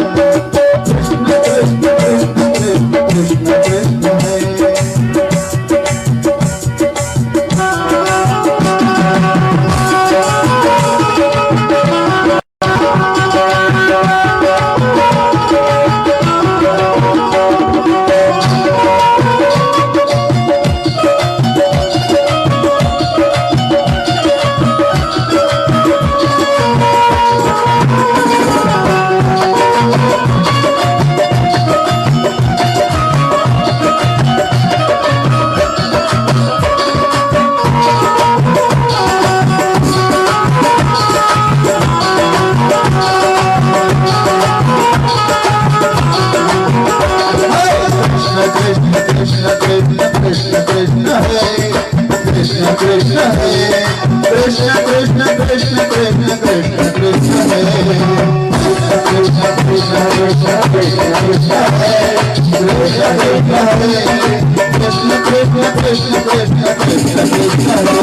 S1: कृष्ण कृष्ण कृष्ण कृष्ण कृष्ण कृष्ण है।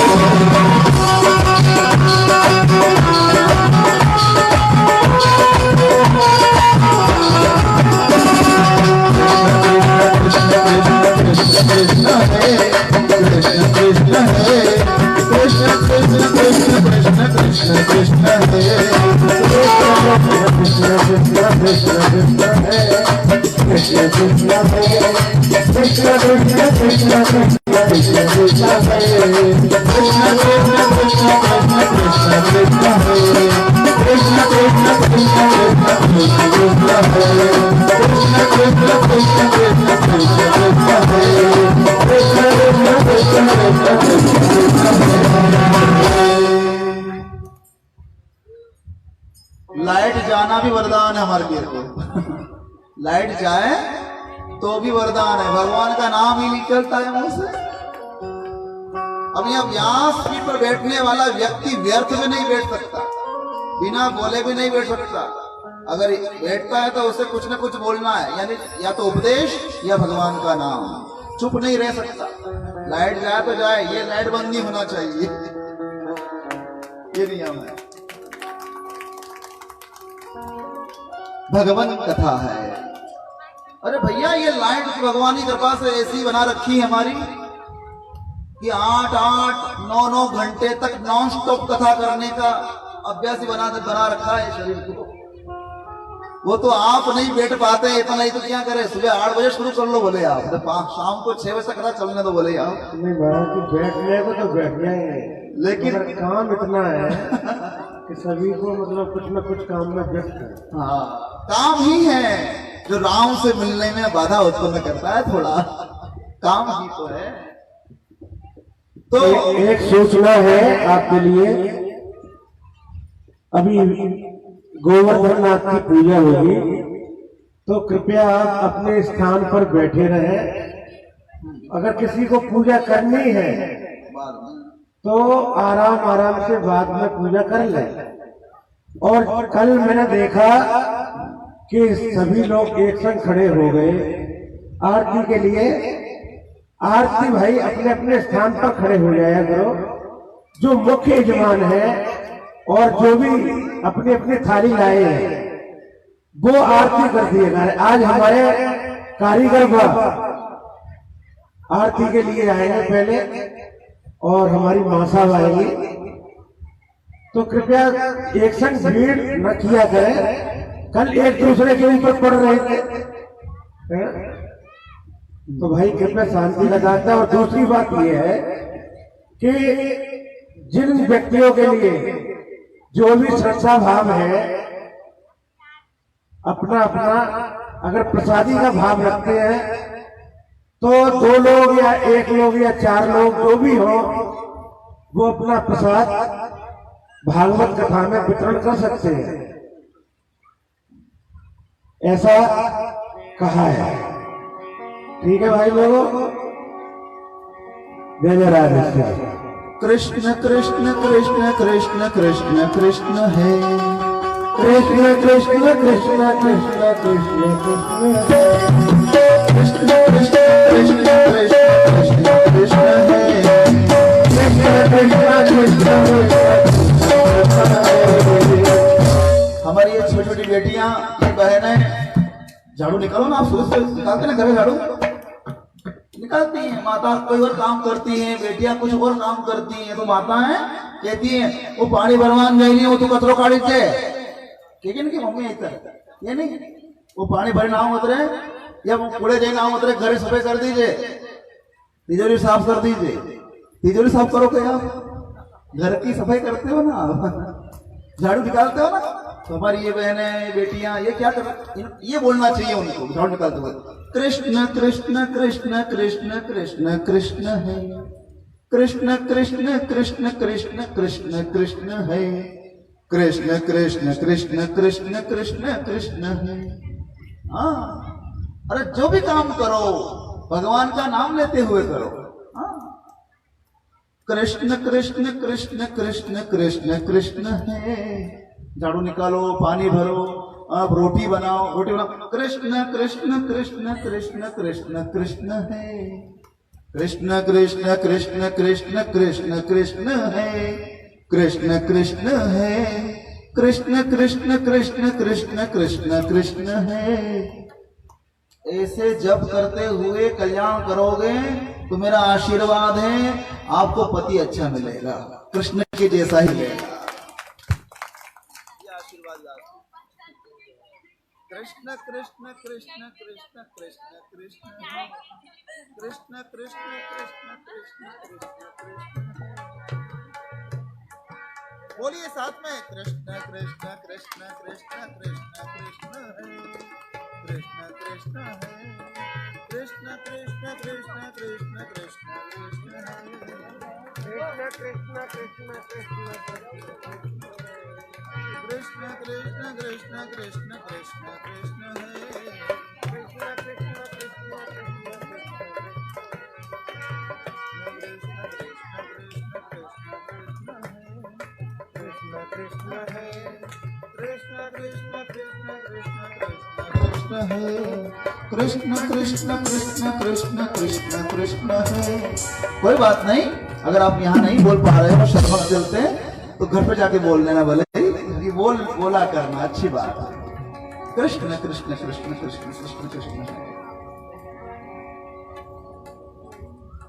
S1: लाइट जाना भी वरदान है हमारे लिए को। लाइट जाए तो भी वरदान है, भगवान का नाम ही निकलता है मुंह से। अब यहाँ व्यास पीठ पर बैठने वाला व्यक्ति व्यर्थ में नहीं बैठ सकता, बिना बोले भी नहीं बैठ सकता। अगर बैठता है तो उसे कुछ न कुछ बोलना है, यानी या तो उपदेश या भगवान का नाम, चुप नहीं रह सकता। लाइट जाए तो जाए, ये लाइट बंद नहीं होना चाहिए, ये नियम है। भगवान कथा है। अरे भैया ये लाइट भगवान की कृपा से ऐसी बना रखी है हमारी कि 8-8, 9-9 घंटे तक नॉन स्टॉप कथा करने का अभ्यास ही बना रखा है शरीर को। वो तो आप नहीं बैठ पाते, इतना ही तो क्या करे, सुबह 8 बजे शुरू कर लो बोले आप, तो शाम को 6 बजे तक कथा चलने दो बोले आप।
S2: नहीं तो बैठने को तो बैठ जाएंगे,
S1: लेकिन
S2: काम इतना है कि सभी को मतलब कुछ न कुछ काम में व्यस्त है।
S1: हाँ, काम ही है जो राम से मिलने में बाधा उत्पन्न करता है, थोड़ा काम ही तो है। तो
S2: एक सूचना है आपके लिए, अभी गोवर्धन नाथ की पूजा होगी, तो कृपया आप अपने स्थान पर बैठे रहें। अगर किसी को पूजा करनी है तो आराम से बाद में पूजा कर लें। और कल मैंने देखा कि सभी लोग एक संग खड़े हो गए आरती के लिए। आरती भाई अपने अपने स्थान पर खड़े हो जाया करो, जो मुख्य यजमान है और जो भी अपनी अपनी थाली लाए हैं वो आरती कर दिएगा। आज हमारे कारीगर आरती के लिए आएंगे पहले और हमारी मां साहब आएंगी, तो कृपया एक संग भीड़ न किया करें। कल एक दूसरे के ऊपर पड़ रहे थे, तो भाई कृपया शांति लगाता है। और दूसरी बात यह है कि जिन व्यक्तियों के लिए जो भी श्रद्धा भाव है, अपना अपना अगर प्रसादी का भाव रखते हैं तो 2 लोग या 1 लोग या 4 लोग जो भी हो, वो अपना प्रसाद भागवत कथा में वितरण कर सकते हैं, ऐसा कहा है। ठीक है भाई लोगों, जय जय राधे।
S1: कृष्ण कृष्ण कृष्ण कृष्ण कृष्ण कृष्ण है,
S2: कृष्ण कृष्ण कृष्ण कृष्ण कृष्ण कृष्ण
S1: कृष्ण कृष्ण कृष्ण कृष्ण कृष्ण कृष्ण है, निकालो ना, आप सूरज से निकालते ना घर झाड़ू निकालती हैं। माता कोई और काम करती हैं, बेटियां कुछ और काम करती हैं, तो माताएं कहती हैं वो पानी भरवान गई वो तो कचरो काढ़ी थे ठीक है ना कि मम्मी ये नहीं वो पानी भरे ना उतरे या वो कूड़े जाए ना उतरे, घर सफाई कर दीजिए, तिजोरी साफ कर दीजिए। तिजोरी साफ करो क्या आप घर की सफाई करते हो ना, झाड़ू निकालते हो ना, तो हमारी ये बहनें बेटियां ये क्या कर, ये बोलना चाहिए उनको झाड़ू निकालते हुए, कृष्ण कृष्ण कृष्ण कृष्ण कृष्ण कृष्ण है, कृष्ण कृष्ण कृष्ण कृष्ण कृष्ण कृष्ण है, कृष्ण कृष्ण कृष्ण कृष्ण कृष्ण कृष्ण है। हाँ, अरे जो भी काम करो भगवान का नाम लेते हुए करो। हाँ, कृष्ण कृष्ण कृष्ण कृष्ण कृष्ण कृष्ण है। झाड़ू निकालो, पानी भरो, आप रोटी बनाओ, कृष्ण कृष्ण कृष्ण कृष्ण कृष्ण कृष्ण है, कृष्ण कृष्ण कृष्ण कृष्ण कृष्ण कृष्ण है, कृष्ण कृष्ण है, कृष्ण कृष्ण कृष्ण कृष्ण कृष्ण कृष्ण है। ऐसे जप करते हुए कल्याण करोगे तो मेरा आशीर्वाद है आपको पति अच्छा मिलेगा, कृष्ण के जैसा ही मिलेगा। कृष्ण कृष्ण कृष्ण कृष्ण कृष्ण कृष्ण कृष्ण कृष्ण कृष्ण कृष्ण कृष्ण कृष्ण। बोलिए साथ में, कृष्ण कृष्ण कृष्ण कृष्ण कृष्ण कृष्ण है, कृष्ण कृष्ण है, कृष्ण कृष्ण कृष्ण कृष्ण कृष्ण कृष्ण है, कृष्ण कृष्ण कृष्ण कृष्ण कृष्ण कृष्ण कृष्ण कृष्ण कृष्ण कृष्ण है, कृष्ण कृष्ण कृष्ण कृष्ण कृष्ण है, कृष्ण कृष्ण कृष्ण कृष्ण कृष्ण है, कृष्ण कृष्ण कृष्ण कृष्ण कृष्ण कृष्ण है। कोई बात नहीं, अगर आप यहाँ नहीं बोल पा रहे हो शर्मा चलते तो घर पे जाके बोल लेना, भले बोला करना, अच्छी बात है। कृष्ण कृष्ण कृष्ण कृष्ण कृष्ण कृष्ण है।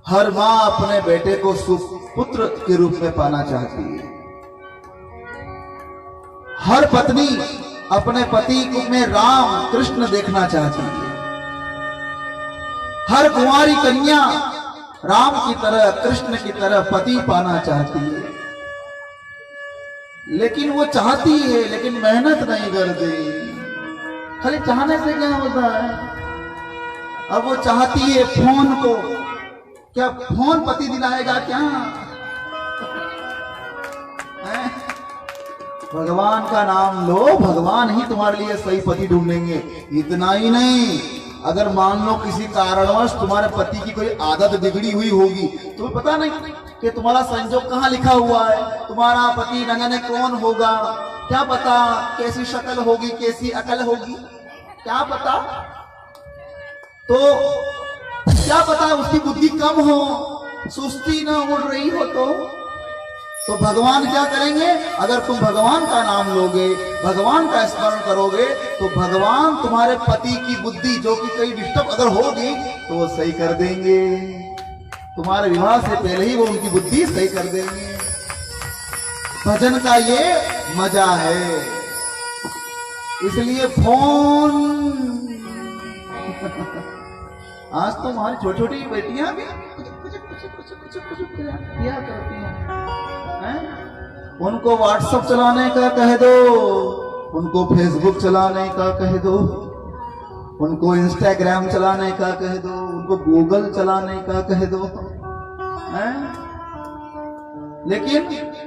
S1: हर माँ अपने बेटे को सुपुत्र के रूप में पाना चाहती है। हर पत्नी अपने पति में राम कृष्ण देखना चाहती है। हर कुंवारी कन्या राम की तरह कृष्ण की तरह पति पाना चाहती है, लेकिन वो चाहती है लेकिन मेहनत नहीं करती। खाली चाहने से क्या होता है? अब वो चाहती है फोन को, क्या फोन पति दिलाएगा क्या? भगवान का नाम लो, भगवान ही तुम्हारे लिए सही पति ढूंढेंगे। इतना ही नहीं, अगर मान लो किसी कारणवश तुम्हारे पति की कोई आदत बिगड़ी हुई होगी, तुम्हें पता नहीं कि तुम्हारा संजोग कहाँ लिखा हुआ है, तुम्हारा पति न जाने कौन होगा, क्या पता कैसी शक्ल होगी, कैसी अकल होगी, क्या पता। तो क्या पता उसकी बुद्धि कम हो, सुस्ती ना उड़ रही हो, तो भगवान क्या करेंगे? अगर तुम भगवान का नाम लोगे, भगवान का स्मरण करोगे, तो भगवान तुम्हारे पति की बुद्धि जो कि कहीं डिस्टर्ब अगर होगी तो वो सही कर देंगे। तुम्हारे विवाह से पहले ही वो उनकी बुद्धि सही कर देंगे। भजन का ये मजा है, इसलिए फोन आज तो हमारी छोटी छोटी बेटियां भी क्या करती हैं? उनको व्हाट्सएप चलाने का कह दो, उनको फेसबुक चलाने का कह दो, उनको इंस्टाग्राम चलाने का कह दो, उनको गूगल चलाने का कह दो, हैं? लेकिन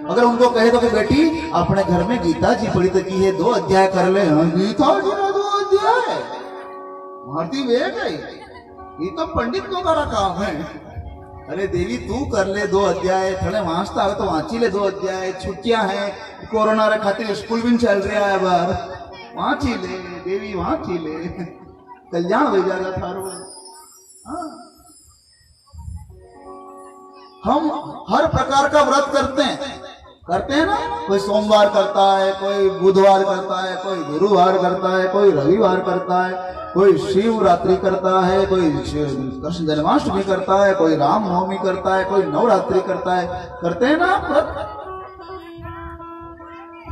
S1: अगर उनको कह दो कि बेटी अपने घर में गीता जी पढ़ी तो की है, 2 अध्याय कर ले। हाँ, गीता जी ने 2 अध्याय भारती वे गई, ये तो पंडितों का काम है। अरे देवी तू कर ले 2 अध्याय, थोड़े वाँचता है तो वाँची ले 2 अध्याय। छुट्टियां हैं, कोरोना रे खातिर स्कूल भी चल रहा है, बार वाँची ले देवी, वाँची ले, कल्याण हो जाएगा थारो। हम हर प्रकार का व्रत करते हैं ना, कोई सोमवार करता है, कोई बुधवार करता है, कोई गुरुवार करता है, कोई रविवार करता है, कोई शिवरात्रि करता है, कोई कृष्ण जन्माष्टमी करता है, कोई रामनवमी करता है, कोई नवरात्रि करता है, करते हैं ना व्रत।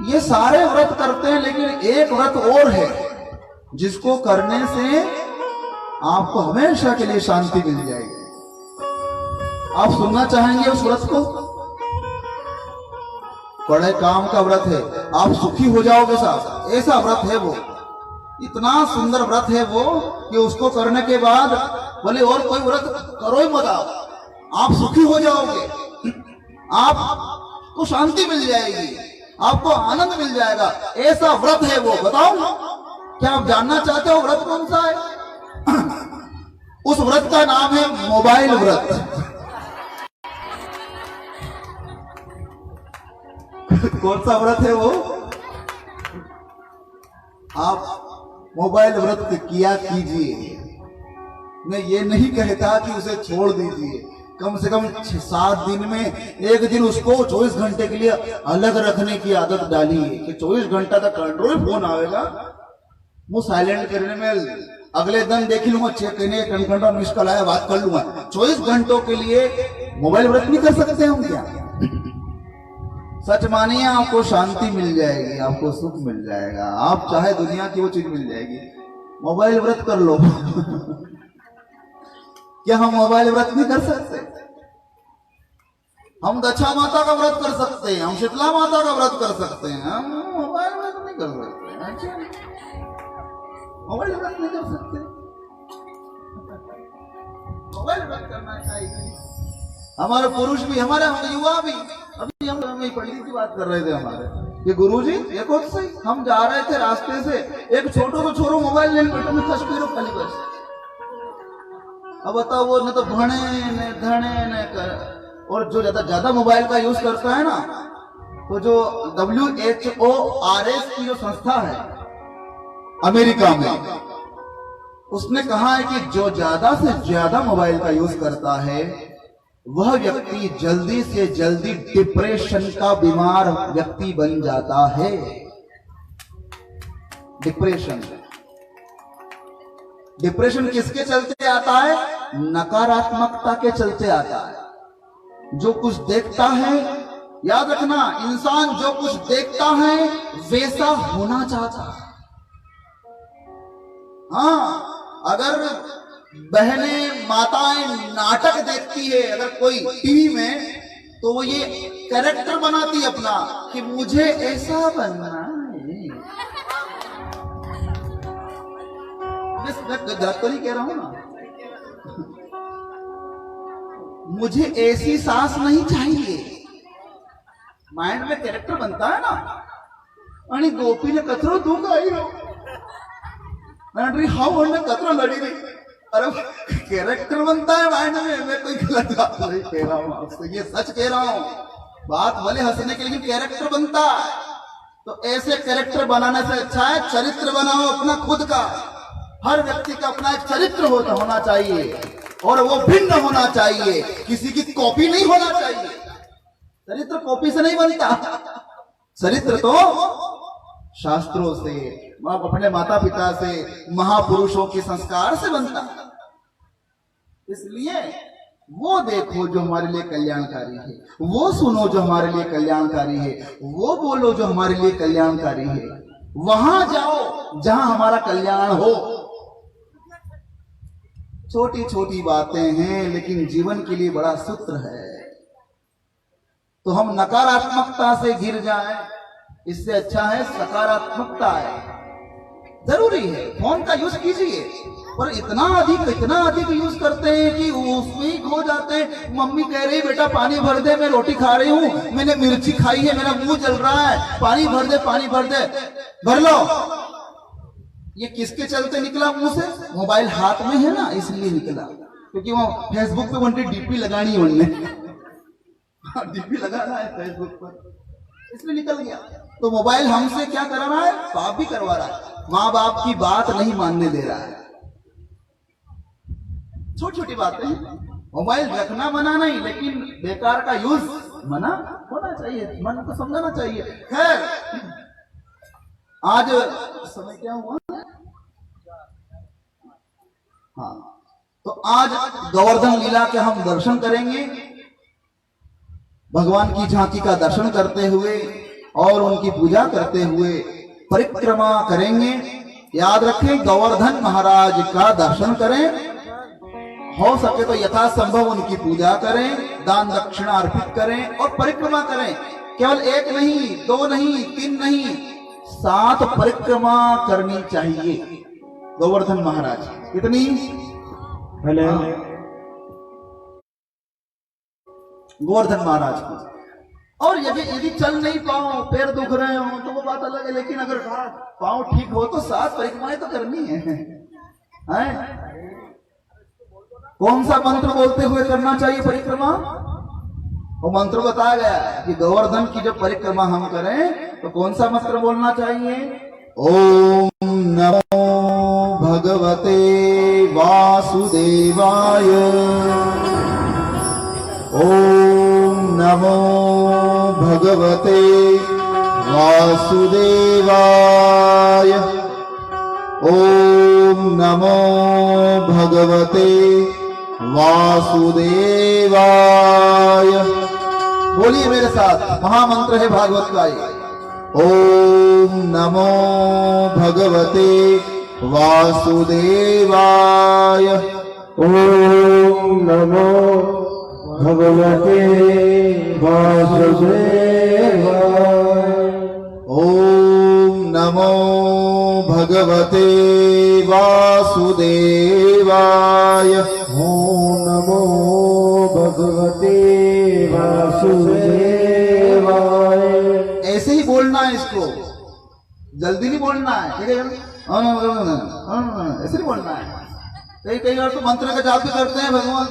S1: ये सारे व्रत करते हैं, लेकिन एक व्रत और है जिसको करने से आपको हमेशा के लिए शांति मिल जाएगी। आप सुनना चाहेंगे उस व्रत को? बड़े काम का व्रत है, आप सुखी हो जाओगे साहब, ऐसा व्रत है वो। इतना सुंदर व्रत है वो कि उसको करने के बाद बोले और कोई व्रत करो ही मत, आप सुखी हो जाओगे, आपको शांति मिल जाएगी, आपको आनंद मिल जाएगा। ऐसा व्रत है वो। बताओ क्या आप जानना चाहते हो व्रत कौन सा है? उस व्रत का नाम है मोबाइल व्रत। कौन सा व्रत है वो? आप मोबाइल व्रत किया कीजिए। मैं ये नहीं कहता कि उसे छोड़ दीजिए, कम से कम 7 दिन में एक दिन उसको 24 घंटे के लिए अलग रखने की आदत डालिए कि 24 घंटा तक एंड्रॉइड फोन आएगा, वो साइलेंट करने में अगले दिन देख लूंगा, चेक करने घंटा मिस कॉल आया, बात कर लूंगा। 24 घंटों के लिए मोबाइल व्रत नहीं कर सकते हम क्या? सच मानिए, आपको शांति मिल जाएगी, आपको सुख मिल जाएगा, आप चाहे दुनिया की वो चीज मिल जाएगी। मोबाइल व्रत कर लो। क्या हम मोबाइल व्रत नहीं कर सकते? हम दक्षा माता का व्रत कर सकते हैं, हम शीतला माता का व्रत कर सकते हैं, हम मोबाइल व्रत नहीं कर सकते। अच्छा, मोबाइल व्रत नहीं कर सकते? मोबाइल व्रत करना चाहिए। हमारे पुरुष भी, हमारे युवा भी, अभी हम पंडित की बात कर रहे थे हमारे, ये गुरुजी देखो सही, हम जा रहे थे रास्ते से, एक छोटो को छोरो मोबाइल लेने बैठो में खस फिर खाली बस। अब बताओ, वो न तो भणे न धणे न कर, और जो ज्यादा मोबाइल का यूज करता है ना, तो जो WHORS की जो संस्था है अमेरिका में, उसने कहा है कि जो ज्यादा से ज्यादा मोबाइल का यूज करता है वह व्यक्ति जल्दी से जल्दी डिप्रेशन का बीमार व्यक्ति बन जाता है। डिप्रेशन किसके चलते आता है? नकारात्मकता के चलते आता है। जो कुछ देखता है, याद रखना, इंसान जो कुछ देखता है वैसा होना चाहता है। हाँ, अगर बहनें माताएं नाटक देखती है अगर कोई टीवी में, तो वो ये कैरेक्टर बनाती है अपना कि मुझे ऐसा बनना है। गलत तो नहीं कह रहा हूं ना? मुझे ऐसी सास नहीं चाहिए, माइंड में कैरेक्टर बनता है ना। आणि गोपी ने कचरो तू खाई हो, हाउ कचरो लड़ी रही। अरे कैरेक्टर बनता है माइंड में। मैं कोई गलत बात नहीं कह रहा हूं आपसे, ये सच कह रहा हूं। बात भले हंसने के लिए, कैरेक्टर बनता है। तो ऐसे कैरेक्टर बनाने से अच्छा है चरित्र बनाओ अपना खुद का। हर व्यक्ति का अपना एक चरित्र होना चाहिए, और वो भिन्न होना चाहिए, किसी की कॉपी नहीं होना चाहिए। चरित्र कॉपी से नहीं बनता, चरित्र तो शास्त्रों से, अपने माता पिता से, महापुरुषों के संस्कार से बनता है। इसलिए वो देखो जो हमारे लिए कल्याणकारी है, वो सुनो जो हमारे लिए कल्याणकारी है, वो बोलो जो हमारे लिए कल्याणकारी है, वहां जाओ जहां हमारा कल्याण हो। छोटी छोटी बातें हैं लेकिन जीवन के लिए बड़ा सूत्र है। तो हम नकारात्मकता से घिर जाएं, इससे अच्छा है सकारात्मकता है। जरूरी है फोन का यूज कीजिए, पर इतना अधिक यूज करते हैं कि उसमें ही खो जाते हैं। मम्मी कह रही बेटा पानी भर दे, मैं रोटी खा रही हूँ, मैंने मिर्ची खाई है, मेरा मुंह जल रहा है, पानी भर दे, पानी भर दे, भर लो। ये किसके चलते निकला मुंह से? मोबाइल हाथ में है ना, इसलिए निकला। क्योंकि वो फेसबुक पे उनकी डीपी लगानी है, उनने डीपी लगाना है फेसबुक पर, इसलिए निकल गया। तो मोबाइल हमसे क्या करा रहा है? पाप भी करवा रहा है। माँ बाप की बात नहीं मानने दे रहा है। छोटी छोटी बातें, मोबाइल रखना मना नहीं, लेकिन बेकार का यूज मना होना चाहिए, मन को समझाना चाहिए। खैर, आज समय क्या हुआ? हाँ, तो आज गोवर्धन लीला के हम दर्शन करेंगे, भगवान की झांकी का दर्शन करते हुए और उनकी पूजा करते हुए परिक्रमा करेंगे। याद रखें, गोवर्धन महाराज का दर्शन करें, हो सके तो यथासंभव उनकी पूजा करें, दान दक्षिणा अर्पित करें और परिक्रमा करें। केवल 1 नहीं, 2 नहीं, 3 नहीं, 7 परिक्रमा करनी चाहिए गोवर्धन महाराज। कितनी? गोवर्धन महाराज को। और यदि चल नहीं पाओ, पैर दुख रहे हो तो वो बात अलग है, लेकिन अगर पाँव ठीक हो तो 7 परिक्रमाएं तो करनी है? कौन सा मंत्र बोलते हुए करना चाहिए परिक्रमा? वो मंत्र बताया गया है कि गोवर्धन की जब परिक्रमा हम करें तो कौन सा मंत्र बोलना चाहिए? ओम नमो भगवते वासुदेवाय, ओम नमो भगवते वासुदेवाय, ओम नमो भगवते वासुदेवाय। बोलिए मेरे साथ, महामंत्र है भागवत का ये। ओम नमो भगवते वासुदेवाय,
S2: ओम नमो भगवते वासुदेवाय,
S1: ओम नमो भगवते वासुदेवाय,
S2: ओम नमो भगवते वासुदेवाय।
S1: ऐसे ही बोलना है इसको, जल्दी नहीं बोलना है, ठीक है? ऐसे नहीं बोलना है। कई बार तो मंत्र का जाप भी करते हैं भगवान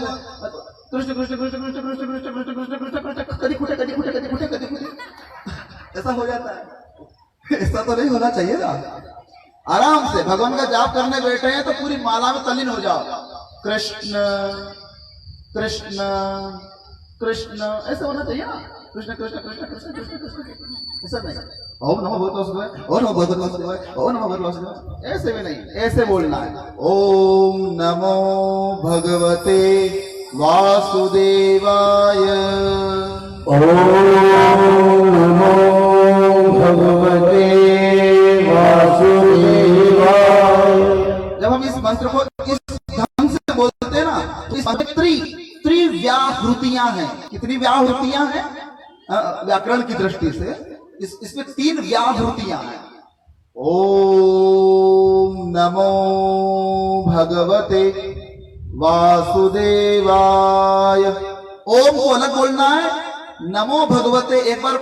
S1: कृष्ण कृष्ण कृष्ण कृष्ण कृष्ण कृष्ण कृष्ण कृष्ण कृष्ण कृष्ण, कदी खुटे कदी खुटे कदी खुटे कदी खुटे, ऐसा हो जाता है। ऐसा तो नहीं होना चाहिए ना। आराम से भगवान का जाप करने बैठे हैं तो पूरी माला में तल्लीन हो जाओ, कृष्ण कृष्ण कृष्ण, ऐसे होना चाहिए ना। कृष्ण कृष्ण कृष्ण कृष्ण कृष्ण कृष्ण, ऐसा नहीं। ओम नमो भगवते वासुदेवाय, ओम नमो भगवते वासुदेवाय, ओम नमो भगवते वासुदेवाय, ऐसे भी नहीं, ऐसे बोलना है। ओम नमो भगवते वासुदेवाय,
S2: ओम नमो भगवते वासुदेवाय।
S1: जब हम इस मंत्र को इस ढंग से बोलते हैं ना, तो इस मंत्र त्रिव्याहृतियां हैं। कितनी व्याहृतियां हैं व्याकरण की दृष्टि से? इसमें 3 व्याहृतियां हैं। ओम नमो भगवते वासुदेवाय, ओम को अलग बोलना है, नमो भगवते एक बार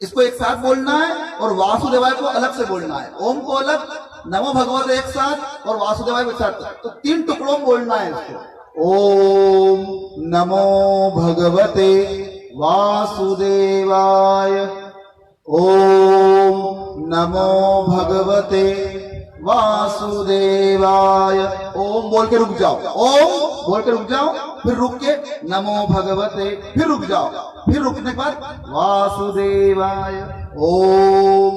S1: इसको एक साथ बोलना है, और वासुदेवाय को अलग से बोलना है। ओम को अलग, नमो भगवते एक साथ, और वासुदेवाय को एक साथ, तो 3 टुकड़ों में बोलना है इसको। ओम नमो भगवते वासुदेवाय, ओम नमो भगवते वासुदेवाय। ओम बोल के रुक जाओ, ओम बोल के रुक जाओ, फिर रुक के नमो भगवते, फिर रुक जाओ, फिर रुकने के बाद वासुदेवाय। ओम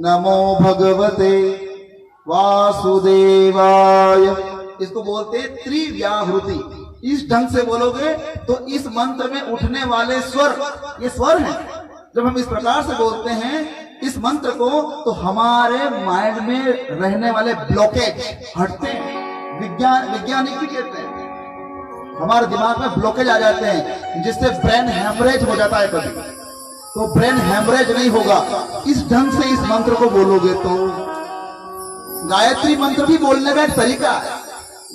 S1: नमो भगवते वासुदेवाय। इसको बोलते हैं त्रिव्याहृति। इस ढंग से बोलोगे तो इस मंत्र में उठने वाले स्वर, ये स्वर हैं। जब हम इस प्रकार से बोलते हैं इस मंत्र को, तो हमारे माइंड में रहने वाले ब्लॉकेज हटते हैं। वैज्ञानिक भी कहते हैं हमारे दिमाग में ब्लॉकेज आ जाते हैं, जिससे ब्रेन हैमरेज हो जाता है कभी, तो ब्रेन हैमरेज नहीं होगा। इस ढंग से इस मंत्र को बोलोगे तो गायत्री मंत्र भी बोलने का एक तरीका है,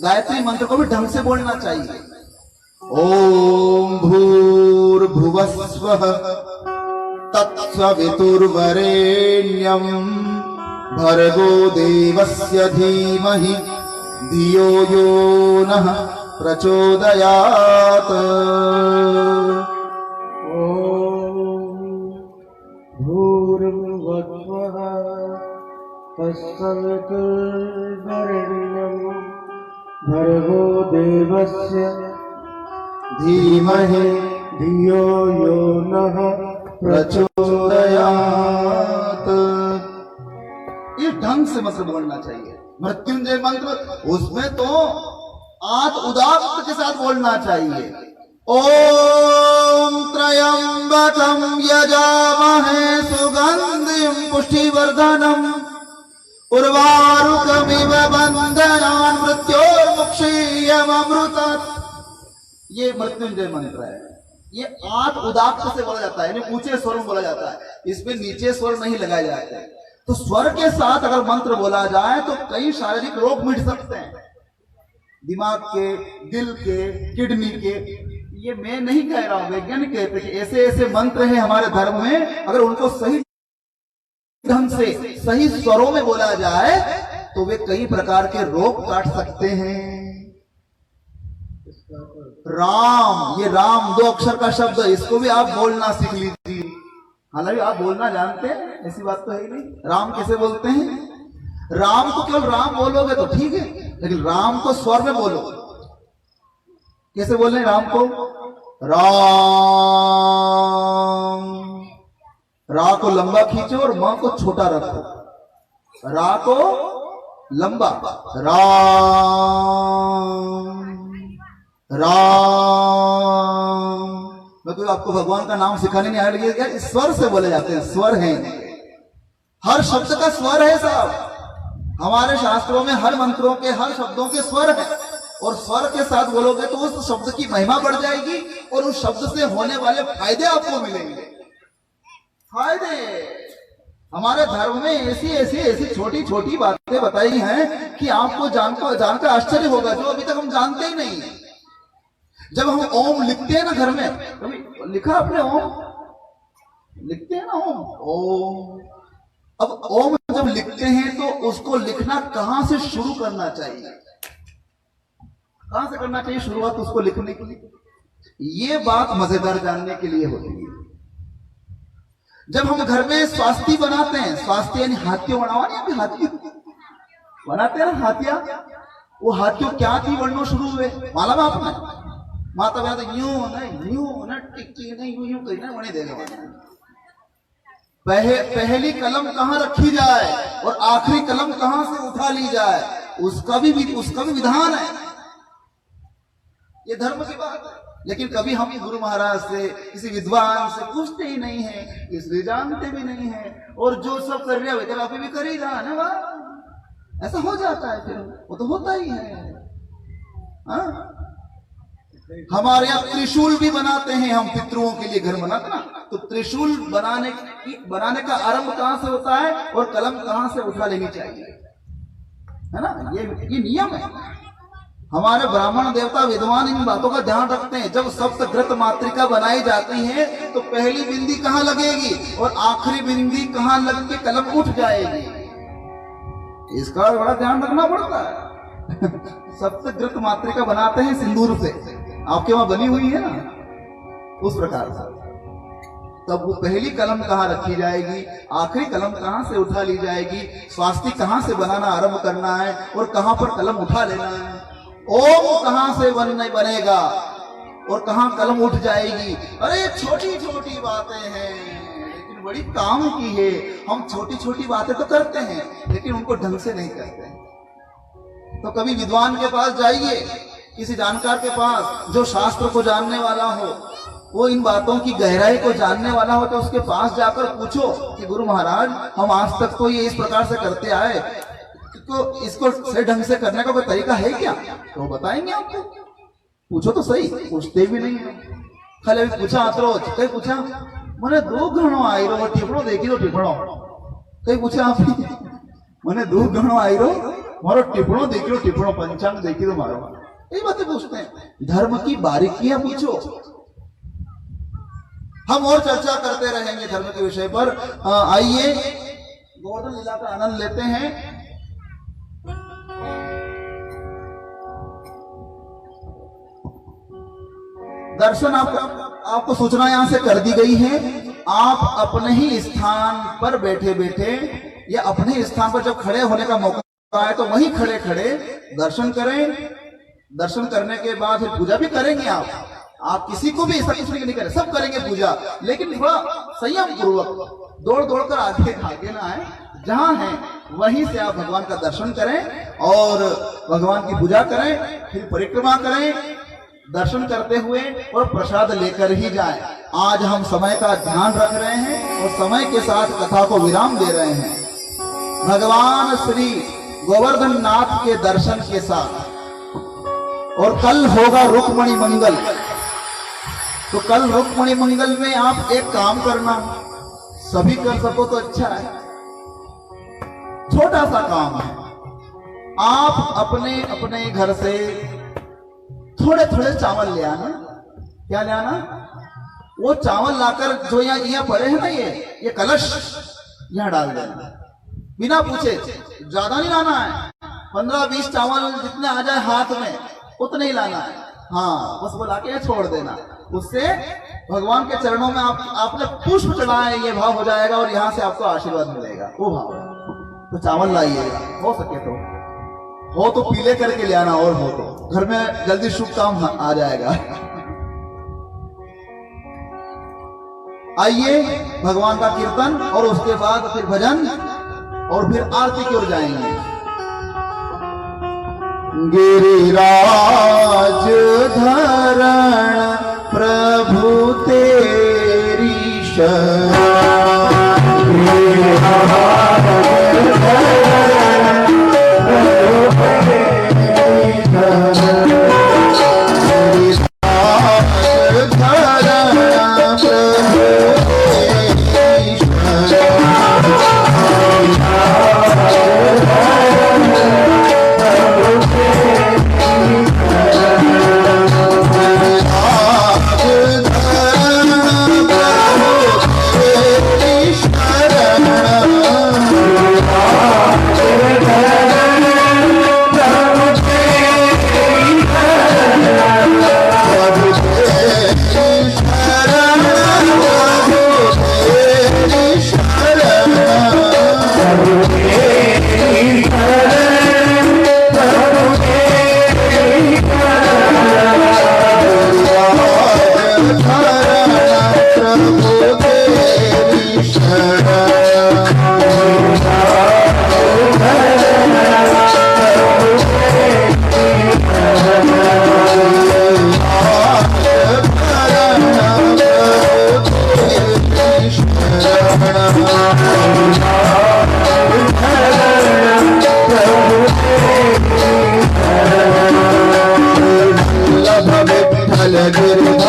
S1: गायत्री मंत्र को भी ढंग से बोलना चाहिए। ओम भूर्भुवस्वः तत्सवितुर्वरेण्यं भर्गो देवस्य धीमहि धियो यो नः प्रचोदयात्।
S2: भूर्भुवस्वः तत्सवितुर्वरेण्यं भर्गो देवस्य
S1: धीमहि
S2: धियो यो नः
S1: प्रचोदयात्। इस ढंग से मंत्र बोलना चाहिए। मृत्युंजय मंत्र, उसमें तो आत उदात्त के साथ बोलना चाहिए। ओम त्र्यंबकं यजामहे सुगंधिं पुष्टिवर्धनम् उर्वारुकमिव बंधनान् मृत्योर्मुक्षीयमृतात्। ये मृत्युंजय मंत्र है। ये आठ उदात्त से बोला जाता है, यानी ऊंचे स्वर में बोला जाता है, इसमें नीचे स्वर नहीं लगाए जाते। तो स्वर के साथ अगर मंत्र बोला जाए तो कई शारीरिक रोग मिट सकते हैं, दिमाग के, दिल के, किडनी के। ये मैं नहीं कह रहा हूं, वैज्ञानिक कहते हैं कि ऐसे ऐसे मंत्र हैं हमारे धर्म में, अगर उनको सही ढंग से सही स्वरों में बोला जाए तो वे कई प्रकार के रोग काट सकते हैं। राम, ये राम 2 अक्षर का शब्द है, इसको भी आप बोलना सीख लीजिए। हालांकि आप बोलना जानते हैं, ऐसी बात तो है ही नहीं। राम कैसे बोलते हैं? राम को केवल राम बोलोगे तो ठीक है, लेकिन राम को स्वर में बोलो। कैसे बोल रहे राम को? राम, रा को लंबा खींचो और मां को छोटा रखो। रा को लंबा, राम राम। मैं तो आपको भगवान का नाम सिखाने नहीं आया, लेकिन स्वर से बोले जाते हैं, स्वर हैं। हर शब्द का स्वर है साहब। हमारे शास्त्रों में हर मंत्रों के, हर शब्दों के स्वर है, और स्वर के साथ बोलोगे तो उस शब्द की महिमा बढ़ जाएगी और उस शब्द से होने वाले फायदे आपको मिलेंगे। फायदे हमारे धर्म में ऐसी छोटी छोटी बातें बताई हैं कि आपको जानकर आश्चर्य होगा, जो अभी तक हम जानते ही नहीं है। जब हम ओम लिखते हैं ना घर में, कभी लिखा आपने ओम? लिखते हैं ना ओम। अब ओम जब लिखते हैं तो उसको लिखना कहां से शुरू करना चाहिए? कहां से करना चाहिए शुरुआत उसको लिखने के लिए? ये बात मजेदार जानने के लिए होती है। जब हम घर में स्वास्थ्य बनाते हैं, स्वास्थ्य यानी हाथियों बनावा नहीं, अभी हाथी बनाते हैं ना, हाथिया, वो हाथियों क्या थी बनना शुरू हुए मालूम है आपने? माता पिता यूं न टिक्की नहीं यूं कहना बने देगा। पहली कलम कहां रखी जाए और आखिरी कलम कहां से उठा ली जाए, उसका भी विधान है। ये धर्म की बात है। लेकिन कभी हम गुरु महाराज से, किसी विद्वान से पूछते ही नहीं है, इसलिए जानते भी नहीं है, और जो सब कर रहे हो आप भी कर ही रहा है ना। ऐसा हो जाता है, फिर वो तो होता ही है। हाँ? हमारे यहाँ त्रिशूल भी बनाते हैं हम, पितरों के लिए घर बनाते ना, तो त्रिशूल बनाने का आरंभ कहां से होता है और कलम कहां से उठा लेनी चाहिए, है ना? ये नियम है। हमारे ब्राह्मण देवता विद्वान इन बातों का ध्यान रखते हैं। जब सप्तघृत मातृका बनाई जाती है तो पहली बिंदी कहां लगेगी और आखिरी बिंदी कहां लग के कलम उठ जाएगी, इसका बड़ा ध्यान रखना पड़ता है। सप्तघृत मातृका बनाते हैं सिंदूर से, आपके वहां बनी हुई है ना, उस प्रकार से। तब वो पहली कलम कहां रखी जाएगी, आखिरी कलम कहां से उठा ली जाएगी, स्वास्तिक कहां से बनाना आरंभ करना है और कहां पर कलम उठा लेना है, ओम कहां से बनेगा और कहां कलम उठ जाएगी। अरे छोटी छोटी बातें हैं लेकिन बड़ी काम की है। हम छोटी छोटी बातें तो करते हैं लेकिन उनको ढंग से नहीं करते हैं। तो कभी विद्वान के पास जाइए, किसी जानकार के पास जो शास्त्र को जानने वाला हो, वो इन बातों की गहराई को जानने वाला हो, तो उसके पास जाकर पूछो कि गुरु महाराज हम आज तक तो ये इस प्रकार से करते आए, तो इसको सही ढंग से करने का कोई तरीका है क्या? तो बताएंगे आपको। पूछो तो सही, पूछते भी नहीं है। खाली अभी पूछा आत्रोज, कहीं पूछा मैंने 2 गणों आई रो टिपणो देखी दो टिपणो, कहीं पूछा आप मैंने 2 गणों आई रो मारो टिपणो देखी लो, टिपणो पंचांग देखी दो मारो, यही बातें पूछते हैं। धर्म की बारीकियां पूछो। हम और चर्चा करते रहेंगे धर्म के विषय पर। आइए गोवर्धन लीला का आनंद लेते हैं। दर्शन आपको सूचना यहां से कर दी गई है। आप अपने ही स्थान पर बैठे बैठे या अपने स्थान पर जब खड़े होने का मौका आए तो वहीं खड़े खड़े दर्शन करें। दर्शन करने के बाद फिर पूजा भी करेंगे। आप किसी को भी ऐसा कुछ नहीं करें, सब करेंगे पूजा, लेकिन थोड़ा संयम पूर्वक, दौड़ दौड़ कर आगे ना आए। जहां है वहीं से आप भगवान का दर्शन करें और भगवान की पूजा करें, फिर परिक्रमा करें, दर्शन करते हुए और प्रसाद लेकर ही जाएं। आज हम समय का ध्यान रख रहे हैं और समय के साथ कथा को विराम दे रहे हैं। भगवान श्री गोवर्धन नाथ के दर्शन के साथ, और कल होगा रुक्मणी मंगल। तो कल रुक्मणी मंगल में आप एक काम करना, सभी कर सको तो अच्छा है, छोटा सा काम है। आप अपने अपने घर से थोड़े थोड़े चावल ले आना। क्या ले आना? वो चावल लाकर जो यहाँ पड़े हैं ना, ये कलश यहाँ डाल देना, बिना पूछे। ज्यादा नहीं लाना है, 15-20 चावल जितने आ जाए हाथ में उतने ही लाना है। हाँ, बस वो लाके छोड़ देना। उससे भगवान के चरणों में आपने पुष्प चढ़ाए, ये भाव हो जाएगा और यहाँ से आपको आशीर्वाद मिलेगा, वो भाव है। तो चावल लाइएगा, हो सके तो, हो तो पीले करके ले आना, और हो तो घर में जल्दी शुभ काम आ जाएगा। आइए, भगवान का कीर्तन और उसके बाद फिर भजन और फिर आरती की ओर जाएंगे। गिरिराज धरण प्रभु तेरी शरण, गिरिराज धरण प्रभु तेरी शरण, गिरिराज धरण प्रभु तेरी
S3: गिर